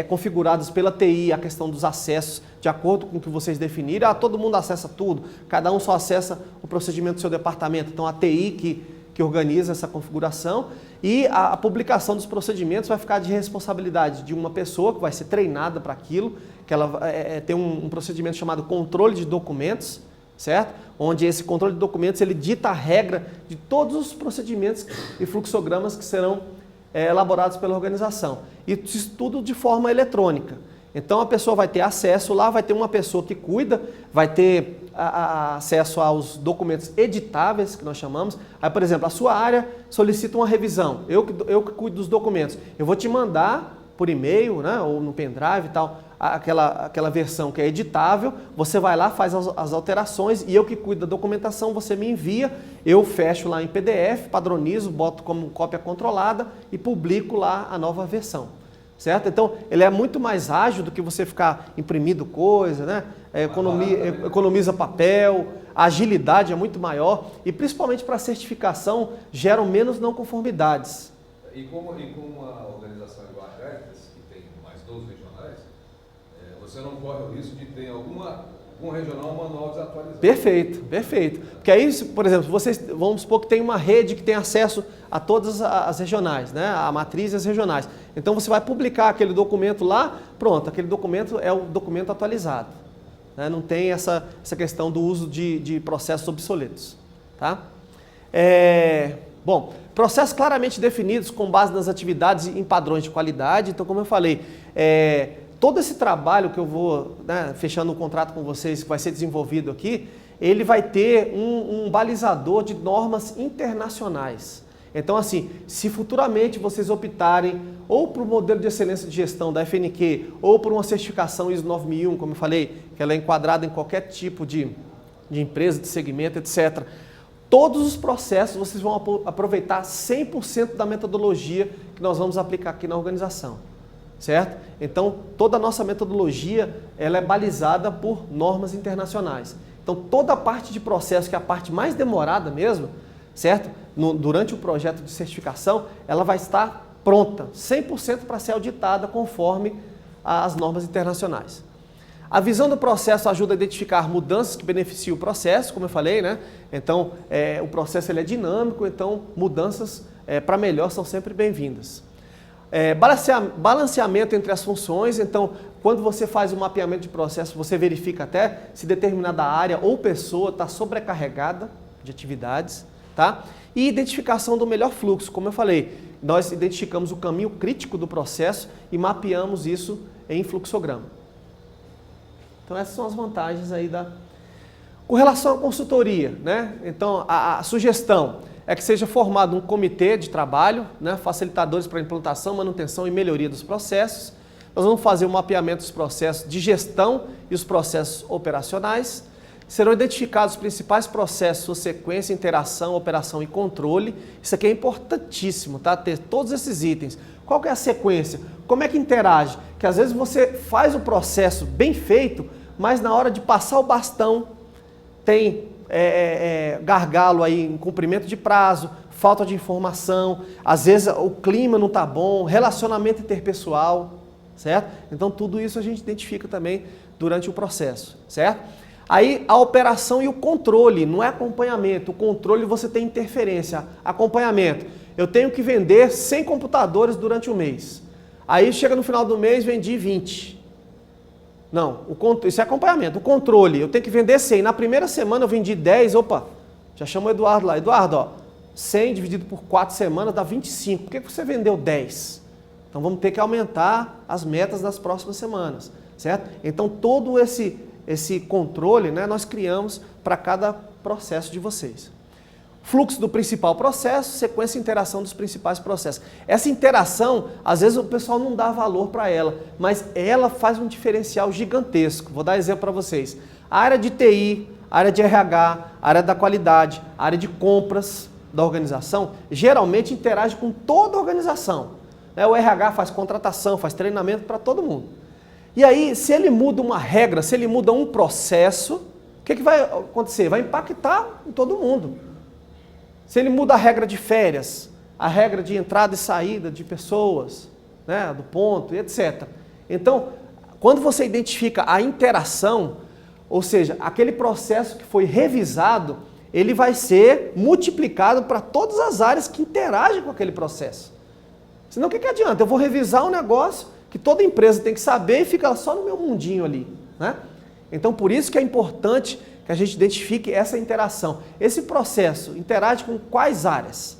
configuradas pela TI, a questão dos acessos, de acordo com o que vocês definiram. Todo mundo acessa tudo, cada um só acessa o procedimento do seu departamento. Então a TI que organiza essa configuração, e a publicação dos procedimentos vai ficar de responsabilidade de uma pessoa que vai ser treinada para aquilo, que ela tem um procedimento chamado controle de documentos, certo? Onde esse controle de documentos ele dita a regra de todos os procedimentos e fluxogramas que serão elaborados pela organização. E isso tudo de forma eletrônica. Então a pessoa vai ter acesso lá, vai ter uma pessoa que cuida, vai ter acesso aos documentos editáveis, que nós chamamos. Aí, por exemplo, a sua área solicita uma revisão, eu que cuido dos documentos. Eu vou te mandar por e-mail, né, ou no pendrive e tal, aquela versão que é editável, você vai lá, faz as alterações, e eu que cuido da documentação, você me envia, eu fecho lá em PDF, padronizo, boto como cópia controlada e publico lá a nova versão. Certo? Então, ele é muito mais ágil do que você ficar imprimindo coisa, né? Economiza papel, a agilidade é muito maior e, principalmente para a certificação, geram menos não conformidades. E com uma organização igual a Caritas, que tem mais 12 regionais, você não corre o risco de ter alguma Com regional, manual desatualizado. Perfeito, perfeito. Porque aí, por exemplo, vocês, vamos supor que tem uma rede que tem acesso a todas as regionais, né? A matriz e as regionais. Então você vai publicar aquele documento lá, pronto, aquele documento é o documento atualizado. Né? Não tem essa questão do uso de processos obsoletos. Tá? Bom, processos claramente definidos com base nas atividades e em padrões de qualidade. Então, como eu falei, todo esse trabalho que eu vou, né, fechando um contrato com vocês, que vai ser desenvolvido aqui, ele vai ter um balizador de normas internacionais. Então, assim, se futuramente vocês optarem ou para o modelo de excelência de gestão da FNQ ou por uma certificação ISO 9001, como eu falei, que ela é enquadrada em qualquer tipo de empresa, de segmento, etc., todos os processos vocês vão aproveitar 100% da metodologia que nós vamos aplicar aqui na organização. Certo? Então, toda a nossa metodologia ela é balizada por normas internacionais. Então, toda a parte de processo, que é a parte mais demorada mesmo, certo? Durante o projeto de certificação, ela vai estar pronta, 100% para ser auditada conforme as normas internacionais. A visão do processo ajuda a identificar mudanças que beneficiam o processo, como eu falei, né? Então, o processo ele é dinâmico, então mudanças para melhor são sempre bem-vindas. Balanceamento entre as funções, então quando você faz o mapeamento de processo, você verifica até se determinada área ou pessoa está sobrecarregada de atividades, tá? E identificação do melhor fluxo, como eu falei, nós identificamos o caminho crítico do processo e mapeamos isso em fluxograma. Então essas são as vantagens aí Com relação à consultoria, né? Então a sugestão é que seja formado um comitê de trabalho, né, facilitadores para implantação, manutenção e melhoria dos processos. Nós vamos fazer o mapeamento dos processos de gestão e os processos operacionais. Serão identificados os principais processos, sua sequência, interação, operação e controle. Isso aqui é importantíssimo, tá? Ter todos esses itens. Qual que é a sequência? Como é que interage? Que às vezes você faz o processo bem feito, mas na hora de passar o bastão tem gargalo aí em cumprimento de prazo, falta de informação, às vezes o clima não está bom, relacionamento interpessoal, certo? Então tudo isso a gente identifica também durante o processo, certo? Aí a operação e o controle, não é acompanhamento, o controle você tem interferência, acompanhamento. Eu tenho que vender 100 computadores durante o mês, aí chega no final do mês vendi 20. Não, isso é acompanhamento. O controle, eu tenho que vender 100. Na primeira semana eu vendi 10, opa, já chamo o Eduardo lá. Eduardo, ó, 100 dividido por 4 semanas dá 25. Por que você vendeu 10? Então vamos ter que aumentar as metas das próximas semanas, certo? Então todo esse controle, né, nós criamos para cada processo de vocês. Fluxo do principal processo, sequência e interação dos principais processos. Essa interação, às vezes o pessoal não dá valor para ela, mas ela faz um diferencial gigantesco. Vou dar exemplo para vocês. A área de TI, a área de RH, a área da qualidade, a área de compras da organização, geralmente interage com toda a organização. O RH faz contratação, faz treinamento para todo mundo. E aí, se ele muda uma regra, se ele muda um processo, o que vai acontecer? Vai impactar em todo mundo. Se ele muda a regra de férias, a regra de entrada e saída de pessoas, né, do ponto, etc. Então, quando você identifica a interação, ou seja, aquele processo que foi revisado, ele vai ser multiplicado para todas as áreas que interagem com aquele processo. Senão o que adianta? Eu vou revisar um negócio que toda empresa tem que saber e fica só no meu mundinho ali, né? Então, por isso que é importante que a gente identifique essa interação. Esse processo interage com quais áreas?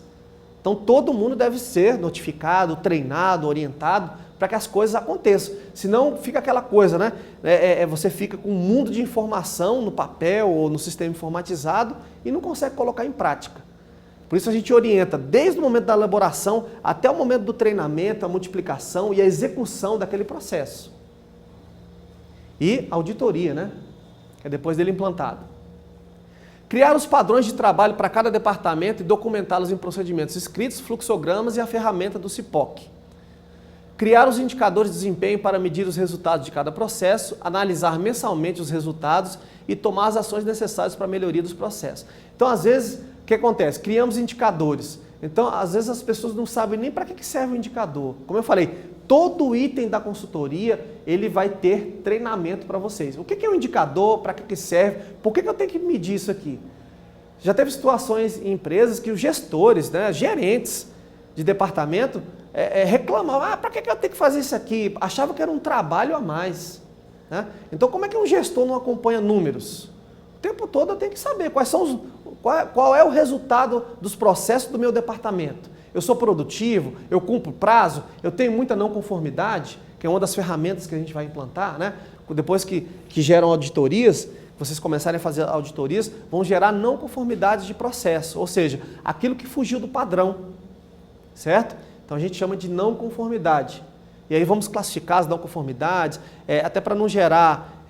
Então, todo mundo deve ser notificado, treinado, orientado para que as coisas aconteçam. Senão, fica aquela coisa, né? Você fica com um mundo de informação no papel ou no sistema informatizado e não consegue colocar em prática. Por isso a gente orienta desde o momento da elaboração até o momento do treinamento, a multiplicação e a execução daquele processo. E auditoria, né? Que é depois dele implantado. Criar os padrões de trabalho para cada departamento e documentá-los em procedimentos escritos, fluxogramas e a ferramenta do CIPOC. Criar os indicadores de desempenho para medir os resultados de cada processo, analisar mensalmente os resultados e tomar as ações necessárias para a melhoria dos processos. Então, às vezes, o que acontece? Criamos indicadores. Então, às vezes as pessoas não sabem nem para que serve o indicador. Como eu falei, todo item da consultoria, ele vai ter treinamento para vocês. O que é um indicador, para que serve, por que eu tenho que medir isso aqui? Já teve situações em empresas que os gestores, né, gerentes de departamento, reclamavam, para que eu tenho que fazer isso aqui? Achava que era um trabalho a mais. Né? Então, como é que um gestor não acompanha números? O tempo todo eu tenho que saber qual é o resultado dos processos do meu departamento. Eu sou produtivo, eu cumpro prazo, eu tenho muita não conformidade, que é uma das ferramentas que a gente vai implantar, né? Depois que geram auditorias, vocês começarem a fazer auditorias, vão gerar não conformidades de processo, ou seja, aquilo que fugiu do padrão, certo? Então a gente chama de não conformidade. E aí vamos classificar as não conformidades, até para não gerar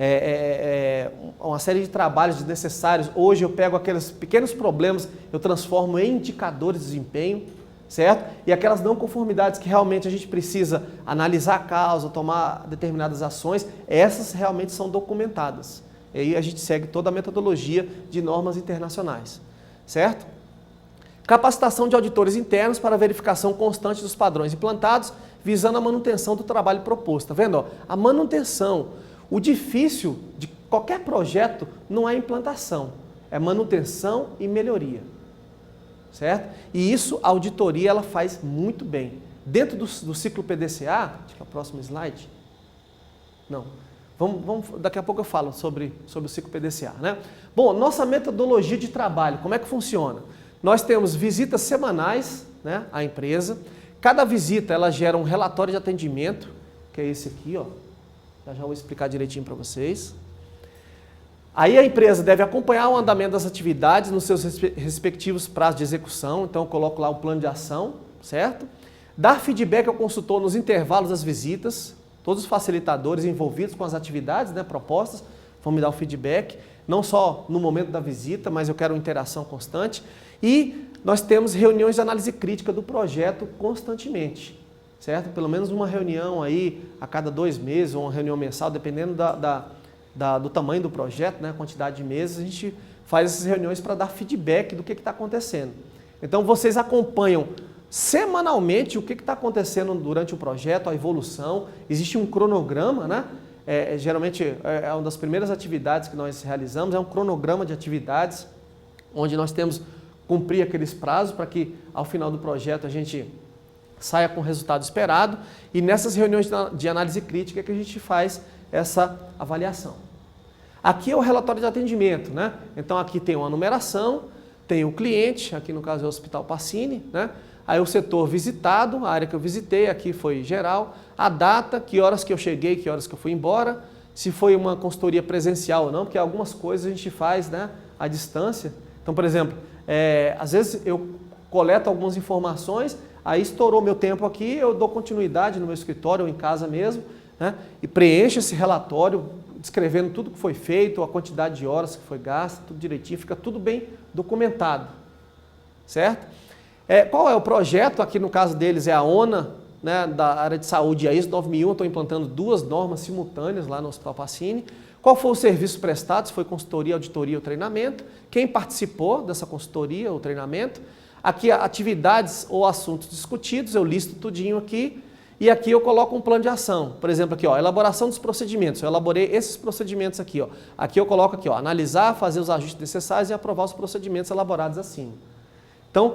uma série de trabalhos desnecessários. Hoje eu pego aqueles pequenos problemas, eu transformo em indicadores de desempenho, certo? E aquelas não conformidades que realmente a gente precisa analisar a causa, tomar determinadas ações, essas realmente são documentadas. E aí a gente segue toda a metodologia de normas internacionais, certo? Capacitação de auditores internos para verificação constante dos padrões implantados, visando a manutenção do trabalho proposto. Tá vendo? A manutenção. O difícil de qualquer projeto não é a implantação, é manutenção e melhoria. Certo? E isso a auditoria ela faz muito bem. Dentro do ciclo PDCA, acho que é o próximo slide. Não. Daqui a pouco eu falo sobre o ciclo PDCA. Né? Bom, nossa metodologia de trabalho, como é que funciona? Nós temos visitas semanais, né, à empresa. Cada visita ela gera um relatório de atendimento, que é esse aqui, ó. Já vou explicar direitinho para vocês. Aí a empresa deve acompanhar o andamento das atividades nos seus respectivos prazos de execução. Então eu coloco lá o plano de ação, certo? Dar feedback ao consultor nos intervalos das visitas. Todos os facilitadores envolvidos com as atividades, né, propostas vão me dar o feedback. Não só no momento da visita, mas eu quero uma interação constante. E nós temos reuniões de análise crítica do projeto constantemente, certo? Pelo menos uma reunião aí a cada 2 meses, ou uma reunião mensal, dependendo do tamanho do projeto, né? A quantidade de meses, a gente faz essas reuniões para dar feedback do que está acontecendo. Então vocês acompanham semanalmente o que está acontecendo durante o projeto, a evolução, existe um cronograma, né? Geralmente é uma das primeiras atividades que nós realizamos, é um cronograma de atividades, onde nós temos cumprir aqueles prazos para que ao final do projeto a gente saia com o resultado esperado, e nessas reuniões de análise crítica que a gente faz essa avaliação. Aqui é o relatório de atendimento, né? Então aqui tem uma numeração, tem o cliente, aqui no caso é o Hospital Pacini, né? Aí o setor visitado, a área que eu visitei, aqui foi geral, a data, que horas que eu cheguei, que horas que eu fui embora, se foi uma consultoria presencial ou não, porque algumas coisas a gente faz, né, à distância. Então, por exemplo, às vezes eu coleto algumas informações, aí estourou meu tempo aqui, eu dou continuidade no meu escritório ou em casa mesmo, né, e preencho esse relatório, descrevendo tudo que foi feito, a quantidade de horas que foi gasta, tudo direitinho, fica tudo bem documentado, certo? Qual é o projeto? Aqui no caso deles é a ONA, né, da área de saúde, a ISO 9001, estou implantando 2 normas simultâneas lá no Hospital Pacini. Qual foi o serviço prestado? Se foi consultoria, auditoria ou treinamento? Quem participou dessa consultoria ou treinamento? Aqui atividades ou assuntos discutidos, eu listo tudinho aqui. E aqui eu coloco um plano de ação. Por exemplo, aqui, ó, elaboração dos procedimentos. Eu elaborei esses procedimentos aqui, ó. Aqui eu coloco aqui, ó, analisar, fazer os ajustes necessários e aprovar os procedimentos elaborados acima. Então,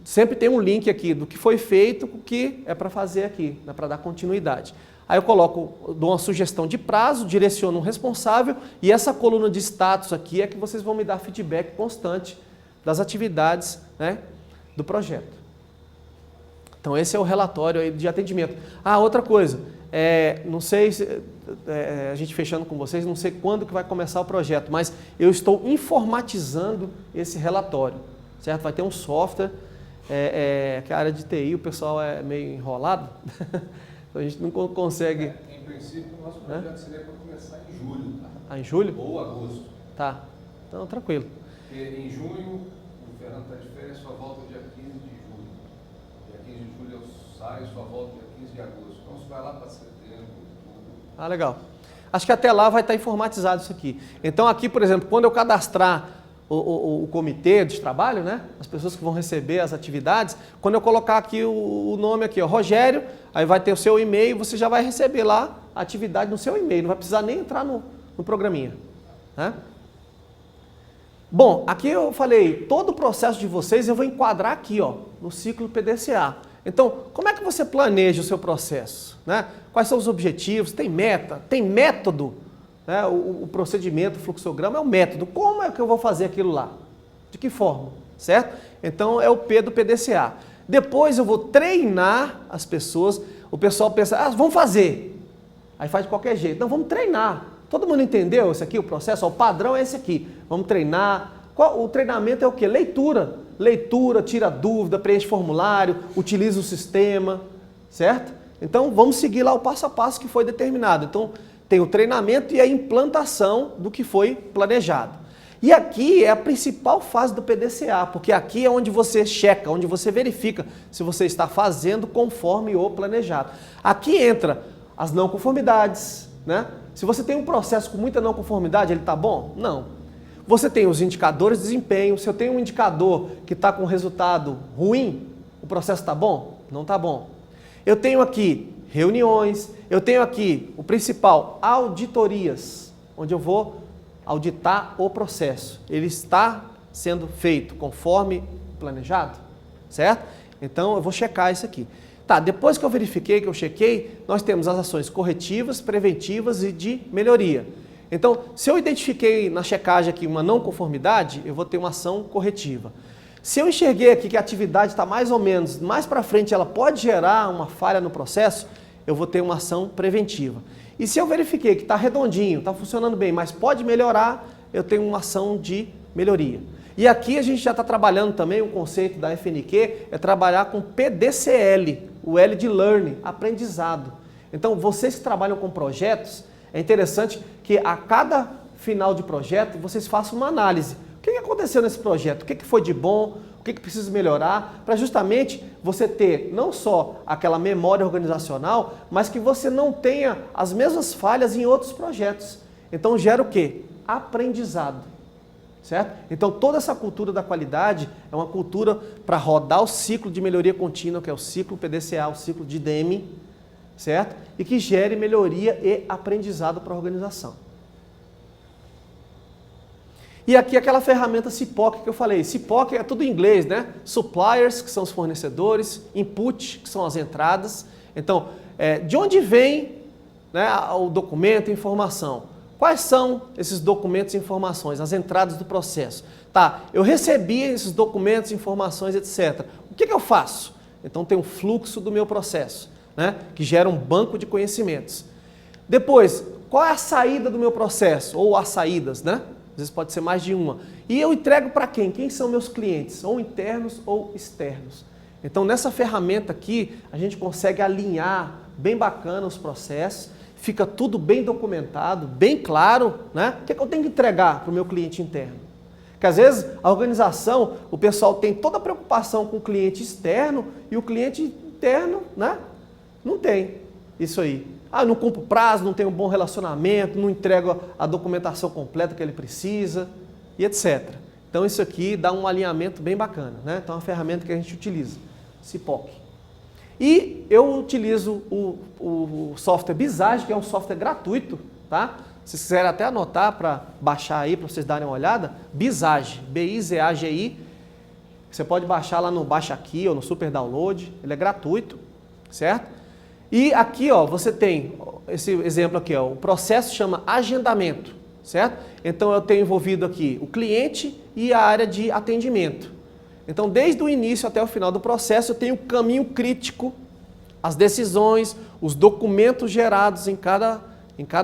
sempre tem um link aqui do que foi feito, o que é para fazer aqui, né, para dar continuidade. Aí eu coloco, dou uma sugestão de prazo, direciono um responsável e essa coluna de status aqui é que vocês vão me dar feedback constante das atividades, né, do projeto. Então esse é o relatório aí de atendimento. Outra coisa, não sei se, a gente fechando com vocês, não sei quando que vai começar o projeto, mas eu estou informatizando esse relatório, certo? Vai ter um software, que a área de TI, o pessoal é meio enrolado, então a gente não consegue... Em princípio, o nosso projeto seria para começar em julho. Em julho? Ou agosto. Tá, então tranquilo. Porque em junho, o Fernando está de férias, só volta dia 15 de julho. Dia 15 de julho eu saio, só volto dia 15 de agosto. Então você vai lá para setembro, outubro. Legal. Acho que até lá vai estar informatizado isso aqui. Então aqui, por exemplo, quando eu cadastrar o comitê de trabalho, né? As pessoas que vão receber as atividades, quando eu colocar aqui o nome aqui, ó, Rogério, aí vai ter o seu e-mail, você já vai receber lá a atividade no seu e-mail, não vai precisar nem entrar no programinha, né? Bom, aqui eu falei, todo o processo de vocês eu vou enquadrar aqui, ó, no ciclo PDCA. Então, como é que você planeja o seu processo, né? Quais são os objetivos? Tem meta? Tem método? Né? O procedimento, o fluxograma é o método. Como é que eu vou fazer aquilo lá? De que forma? Certo? Então, é o P do PDCA. Depois eu vou treinar as pessoas. O pessoal pensa, vamos fazer. Aí faz de qualquer jeito. Não, vamos treinar. Todo mundo entendeu esse aqui, o processo? O padrão é esse aqui. Vamos treinar. O treinamento é o quê? Leitura. Leitura, tira dúvida, preenche formulário, utiliza o sistema, certo? Então, vamos seguir lá o passo a passo que foi determinado. Então, tem o treinamento e a implantação do que foi planejado. E aqui é a principal fase do PDCA, porque aqui é onde você checa, onde você verifica se você está fazendo conforme o planejado. Aqui entra as não conformidades, né? Se você tem um processo com muita não conformidade, ele está bom? Não. Você tem os indicadores de desempenho. Se eu tenho um indicador que está com resultado ruim, o processo está bom? Não está bom. Eu tenho aqui reuniões, eu tenho aqui o principal, auditorias, onde eu vou auditar o processo. Ele está sendo feito conforme planejado, certo? Então eu vou checar isso aqui. Tá, depois que eu verifiquei, que eu chequei, nós temos as ações corretivas, preventivas e de melhoria. Então, se eu identifiquei na checagem aqui uma não conformidade, eu vou ter uma ação corretiva. Se eu enxerguei aqui que a atividade está mais ou menos, mais para frente ela pode gerar uma falha no processo, eu vou ter uma ação preventiva. E se eu verifiquei que está redondinho, está funcionando bem, mas pode melhorar, eu tenho uma ação de melhoria. E aqui a gente já está trabalhando também, o conceito da FNQ é trabalhar com PDCL, o L de Learning, aprendizado. Então, vocês que trabalham com projetos, é interessante que a cada final de projeto vocês façam uma análise. O que aconteceu nesse projeto? O que foi de bom? O que precisa melhorar? Para justamente você ter não só aquela memória organizacional, mas que você não tenha as mesmas falhas em outros projetos. Então gera o quê? Aprendizado. Certo? Então toda essa cultura da qualidade é uma cultura para rodar o ciclo de melhoria contínua, que é o ciclo PDCA, o ciclo de DEME, certo? E que gere melhoria e aprendizado para a organização. E aqui aquela ferramenta CIPOC que eu falei. CIPOC é tudo em inglês, né? Suppliers, que são os fornecedores, input, que são as entradas. Então, de onde vem, né, o documento e informação? Quais são esses documentos e informações, as entradas do processo? Tá, eu recebi esses documentos, informações, etc. O que eu faço? Então tem um fluxo do meu processo, né, que gera um banco de conhecimentos. Depois, qual é a saída do meu processo? Ou as saídas, né? Às vezes pode ser mais de uma. E eu entrego para quem? Quem são meus clientes? Ou internos ou externos. Então nessa ferramenta aqui, a gente consegue alinhar bem bacana os processos, fica tudo bem documentado, bem claro, né? O que eu tenho que entregar para o meu cliente interno? Porque às vezes a organização, o pessoal tem toda a preocupação com o cliente externo e o cliente interno, né? Não tem isso aí. Ah, não cumpro prazo, não tenho um bom relacionamento, não entrego a documentação completa que ele precisa e etc. Então isso aqui dá um alinhamento bem bacana, né? Então é uma ferramenta que a gente utiliza, CIPOC. E eu utilizo o software Bizage, que é um software gratuito, tá? Se vocês quiserem até anotar para baixar aí, para vocês darem uma olhada, Bizage, B-I-Z-A-G-I. Você pode baixar lá no Baixa Aqui ou no Super Download, ele é gratuito, certo? E aqui, ó, você tem esse exemplo aqui, ó, o processo chama agendamento, certo? Então eu tenho envolvido aqui o cliente e a área de atendimento. Então, desde o início até o final do processo, eu tenho o caminho crítico, as decisões, os documentos gerados em cada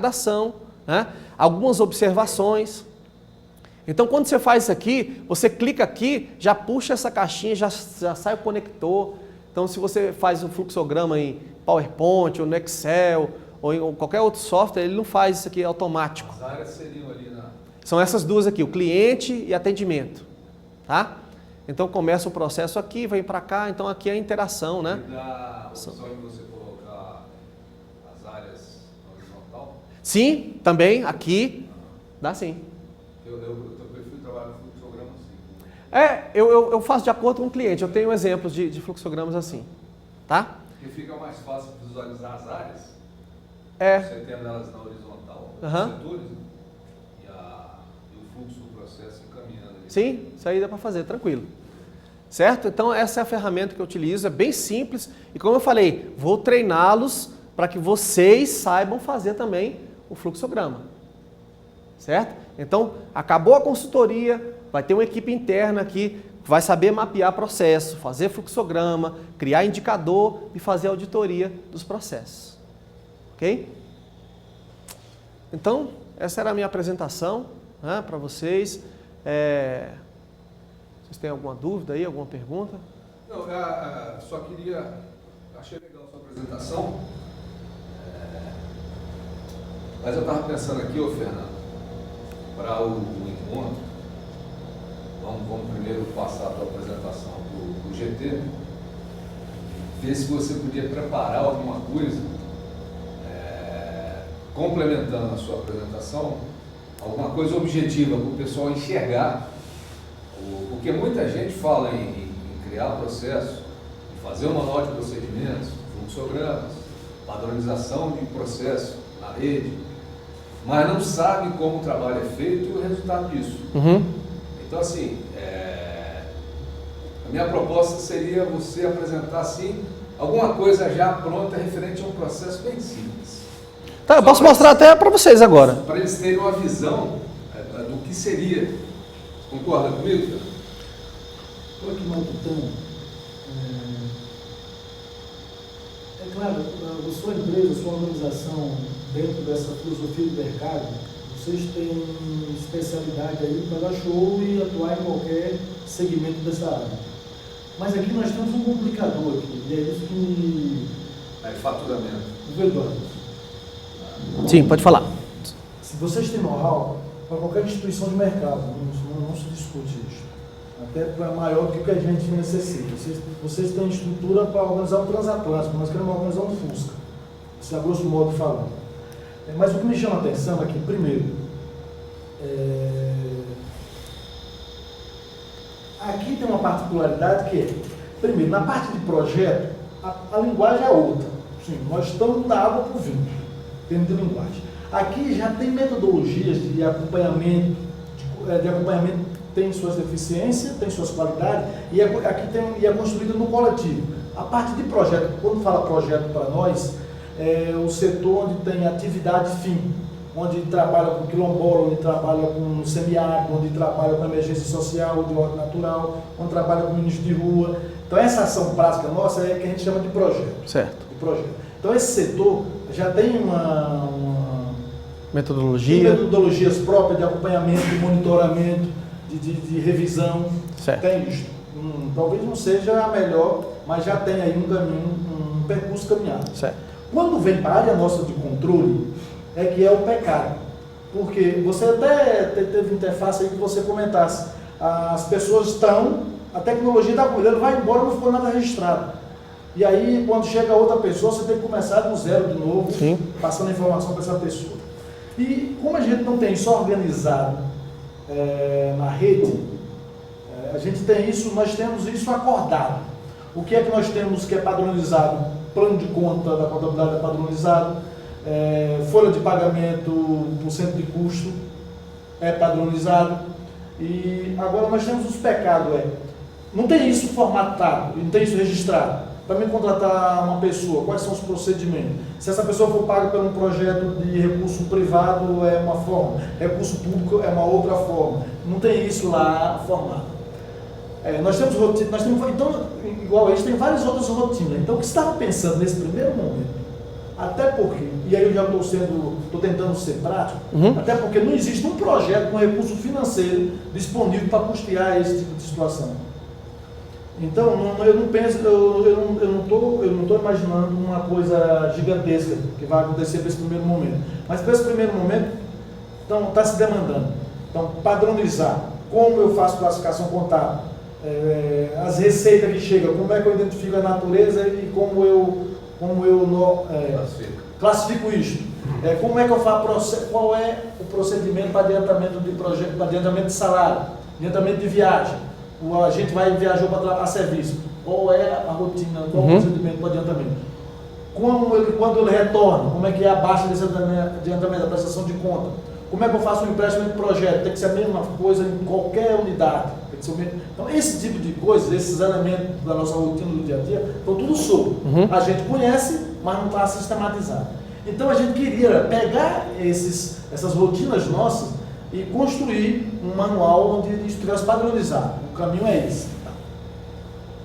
ação, né? Algumas observações. Então, quando você faz isso aqui, você clica aqui, já puxa essa caixinha, já sai o conector. Então, se você faz um fluxograma em PowerPoint, ou no Excel, ou em qualquer outro software, ele não faz isso aqui automático. As áreas seriam ali na... São essas duas aqui, o cliente e atendimento, tá? Então começa o processo aqui, vem para cá, então aqui é a interação, né? E dá a opção de você colocar as áreas horizontal? Sim, também, aqui, dá sim. Eu prefiro trabalhar no fluxograma Eu faço de acordo com o cliente. Eu tenho exemplos de fluxogramas assim, tá? Que fica mais fácil visualizar as áreas. Você tem elas na horizontal, os setores, e o fluxo do processo encaminhando ali. Sim, isso aí dá para fazer, tranquilo. Certo? Então essa é a ferramenta que eu utilizo, é bem simples. E como eu falei, vou treiná-los para que vocês saibam fazer também o fluxograma. Certo? Então, acabou a consultoria, vai ter uma equipe interna aqui que vai saber mapear processo, fazer fluxograma, criar indicador e fazer auditoria dos processos. Ok? Então, essa era a minha apresentação, né, para vocês. Vocês têm alguma dúvida aí, alguma pergunta? Não, só queria... Achei legal a sua apresentação. Mas eu estava pensando aqui, Fernando, para o encontro, vamos primeiro passar a tua apresentação do GT, ver se você podia preparar alguma coisa, complementando a sua apresentação, alguma coisa objetiva para o pessoal enxergar, porque muita gente fala em criar processo, em fazer um manual de procedimentos, fluxogramas, padronização de processo na rede, mas não sabe como o trabalho é feito e o resultado disso. Então, assim, a minha proposta seria você apresentar, assim, alguma coisa já pronta referente a um processo bem simples. Tá, eu posso mostrar até para vocês agora. Para eles terem uma visão do que seria. Concorda comigo? Estou aqui matutando. É claro, a sua empresa, a sua organização, dentro dessa filosofia do mercado, vocês têm especialidade aí para dar show e atuar em qualquer segmento dessa área. Mas aqui nós temos um complicador aqui, e é isso que... Faturamento. Sim, pode falar. Se vocês têm know-how, para qualquer instituição de mercado, não se discute isso. Até para maior do que o que a gente necessita. Vocês têm estrutura para organizar um transatlântico, nós queremos organizar um Fusca. Isso é a grosso modo falando. Mas o que me chama a atenção aqui, primeiro, aqui tem uma particularidade que é, primeiro, na parte de projeto, a linguagem é outra. Sim, nós estamos da água para o vinho, temos de linguagem. Aqui já tem metodologias de acompanhamento, tem suas deficiências, tem suas qualidades, e aqui é construída no coletivo. A parte de projeto, quando fala projeto para nós, é o setor onde tem atividade fim, onde trabalha com quilombola, onde trabalha com semiárido, onde trabalha com emergência social, de ordem natural, onde trabalha com ministro de rua. Então essa ação prática nossa é que a gente chama de projeto. Certo. De projeto. Então esse setor já tem uma metodologias próprias de acompanhamento, de monitoramento, de revisão. Certo. Tem isso. Talvez não seja a melhor, mas já tem aí um caminho, um percurso caminhado. Certo. Quando vem para a área nossa de controle, é que é o pecado. Porque você até teve interface aí que você comentasse. As pessoas estão, a tecnologia está cuidando, vai embora, não ficou nada registrado. E aí, quando chega outra pessoa, você tem que começar do zero de novo, sim, passando a informação para essa pessoa. E como a gente não tem isso organizado na rede, a gente tem isso, nós temos isso acordado. O que é que nós temos que é padronizado? Plano de conta da contabilidade é padronizado, folha de pagamento por cento de custo é padronizado. E agora nós temos os pecados, não tem isso formatado, não tem isso registrado. Para me contratar uma pessoa, quais são os procedimentos? Se essa pessoa for paga por um projeto de recurso privado, é uma forma, recurso público é uma outra forma. Não tem isso lá formado. Nós temos rotina, então, igual a isso, tem várias outras rotinas. Então, o que você estava pensando nesse primeiro momento? Até porque, e aí eu já estou tentando ser prático, até porque não existe um projeto com recurso financeiro disponível para custear esse tipo de situação. Então, eu não penso, eu não estou imaginando uma coisa gigantesca que vai acontecer para esse primeiro momento. Mas para esse primeiro momento, então, está se demandando. Então, padronizar como eu faço classificação contábil, as receitas que chegam, como é que eu identifico a natureza e como eu classifico isso. Como é que eu faço, qual é o procedimento para adiantamento de projeto, para adiantamento de salário, adiantamento de viagem. o agente viajou a serviço, qual é a rotina, qual o procedimento para adiantamento. Quando ele retorna, como é que é a baixa desse adiantamento, da prestação de conta. Como é que eu faço um empréstimo de projeto? Tem que ser a mesma coisa em qualquer unidade. Tem que ser o mesmo. Então, esse tipo de coisas, esses elementos da nossa rotina do dia a dia, estão tudo solto. A gente conhece, mas não está sistematizado. Então, a gente queria pegar essas rotinas nossas e construir um manual onde isso estivesse padronizado. O caminho é esse.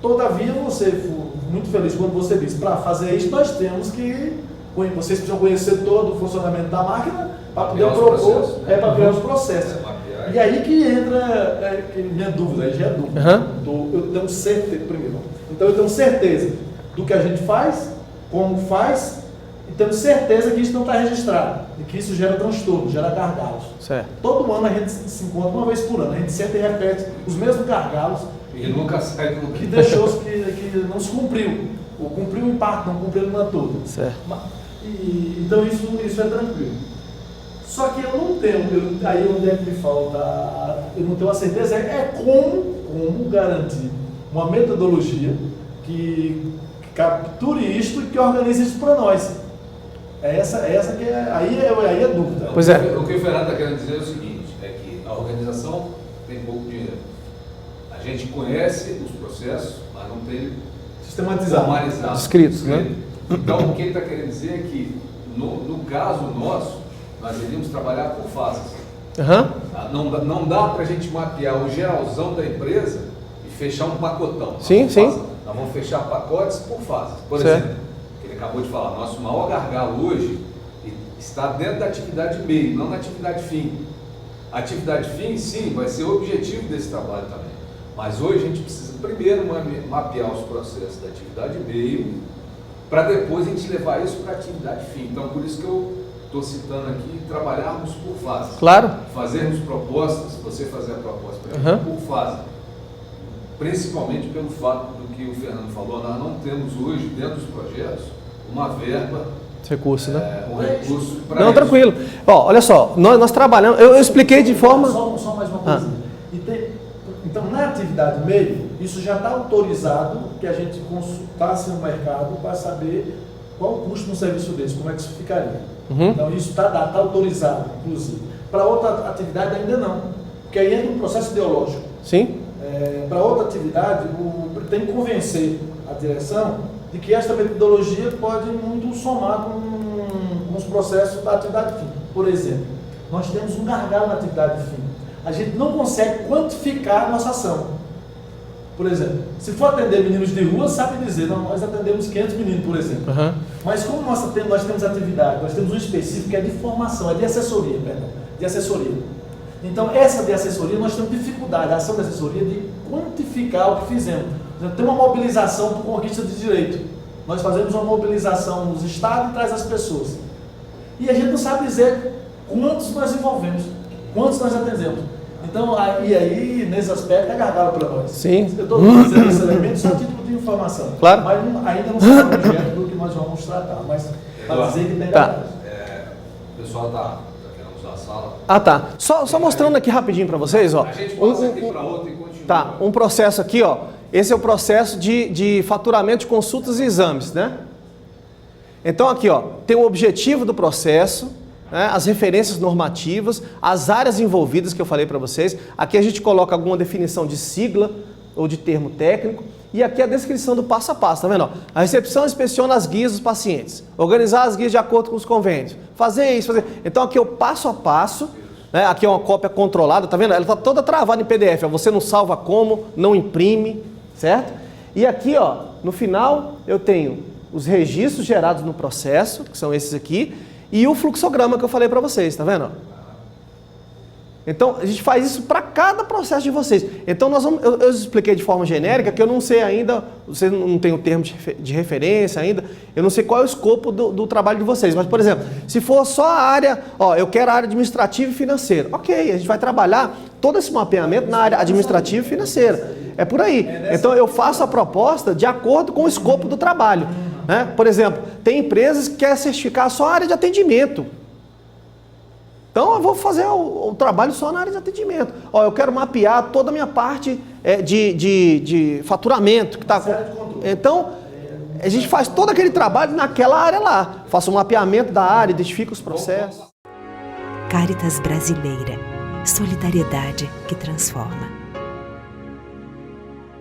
Todavia, você foi muito feliz quando você disse, para fazer isso, nós temos que, vocês precisam conhecer todo o funcionamento da máquina, para poder propor, para criar os processos. E aí que entra minha dúvida, aí já é dúvida. Eu tenho certeza, primeiro. Então eu tenho certeza do que a gente faz, como faz, e tenho certeza que isso não está registrado. E que isso gera transtorno, gera gargalos. Certo. Todo ano a gente se encontra uma vez por ano, a gente senta e repete os mesmos gargalos. E nunca sai do que deixou que não se cumpriu. Ou cumpriu em parte, não cumpriu uma toda. Certo. Então isso é tranquilo. Só que eu não tenho, aí onde é que me falta, eu não tenho a certeza, como garantir uma metodologia que capture isto e que organize isso para nós. Essa que é, aí é dúvida. Pois é. O que o Fernando está querendo dizer é o seguinte, é que a organização tem pouco dinheiro. A gente conhece os processos, mas não tem sistematizado. Escritos, né? Então, o que ele está querendo dizer é que, no caso nosso, nós iríamos trabalhar por fases. Não dá para a gente mapear o geralzão da empresa e fechar um pacotão. Sim. Nós vamos fechar pacotes por fases. Por exemplo, que ele acabou de falar, nosso maior gargalo hoje está dentro da atividade meio, não na atividade fim. A atividade fim, sim, vai ser o objetivo desse trabalho também. Mas hoje a gente precisa primeiro mapear os processos da atividade meio, para depois a gente levar isso para a atividade fim. Então, por isso que eu estou citando aqui, trabalharmos por fases. Claro. Fazermos propostas, você fazer a proposta para por fase. Principalmente pelo fato do que o Fernando falou, nós não temos hoje, dentro dos projetos, uma verba, recurso, né? Um recurso para não, isso. tranquilo. Ó, olha só, nós trabalhamos, eu expliquei de forma... Só mais uma coisa. Então, na atividade meio, isso já está autorizado que a gente consultasse no mercado para saber qual o custo de um serviço desse, como é que isso ficaria. Então, isso está autorizado, inclusive. Para outra atividade, ainda não, porque aí entra um processo ideológico. Sim. Para outra atividade, tem que convencer a direção de que esta metodologia pode muito somar com os processos da atividade fim. Por exemplo, nós temos um gargalo na atividade fim. A gente não consegue quantificar a nossa ação. Por exemplo, se for atender meninos de rua, sabe dizer, não, nós atendemos 500 meninos, por exemplo. Mas como nós temos atividade, nós temos um específico que é de formação, é de assessoria, de assessoria. Então, essa de assessoria, nós temos dificuldade, a ação de assessoria, de quantificar o que fizemos. Tem uma mobilização por conquista de direito. Nós fazemos uma mobilização nos estados e traz as pessoas. E a gente não sabe dizer quantos nós envolvemos, quantos nós atendemos. Então, aí nesse aspecto, é gargalo para nós. Sim. Eu estou dizendo esse elemento só a título de informação. Claro. Mas ainda não sabe o objeto do que nós vamos tratar. Mas para dizer que tem gargalo. O pessoal está querendo usar a sala. Tá. Só mostrando aqui rapidinho para vocês, ó. A gente passa aqui para outro e continua. Tá, um processo aqui, ó. Esse é o processo de faturamento de consultas e exames, né? Então aqui, ó, tem o objetivo do processo, né, as referências normativas, as áreas envolvidas que eu falei para vocês. Aqui a gente coloca alguma definição de sigla ou de termo técnico. E aqui a descrição do passo a passo, tá vendo? Ó, a recepção inspeciona as guias dos pacientes, organizar as guias de acordo com os convênios, fazer isso, fazer... Então aqui é o passo a passo, né? Aqui é uma cópia controlada, tá vendo? Ela está toda travada em PDF, ó. Você não salva como, não imprime, certo? E aqui, ó, no final eu tenho os registros gerados no processo, que são esses aqui, e o fluxograma que eu falei para vocês, tá vendo? Então, a gente faz isso para cada processo de vocês. Então, eu expliquei de forma genérica que eu não sei ainda, você não tem o termo de referência ainda, eu não sei qual é o escopo do trabalho de vocês. Mas, por exemplo, se for só a área, ó, eu quero a área administrativa e financeira. Ok, a gente vai trabalhar todo esse mapeamento na área administrativa e financeira. É por aí. Então, eu faço a proposta de acordo com o escopo do trabalho. Né? Por exemplo, tem empresas que querem certificar só a área de atendimento. Então eu vou fazer o trabalho só na área de atendimento. Ó, eu quero mapear toda a minha parte de faturamento. Que tá então, a gente faz todo aquele trabalho naquela área lá. Faço o mapeamento da área, identifico os processos. Cáritas Brasileira. Solidariedade que transforma.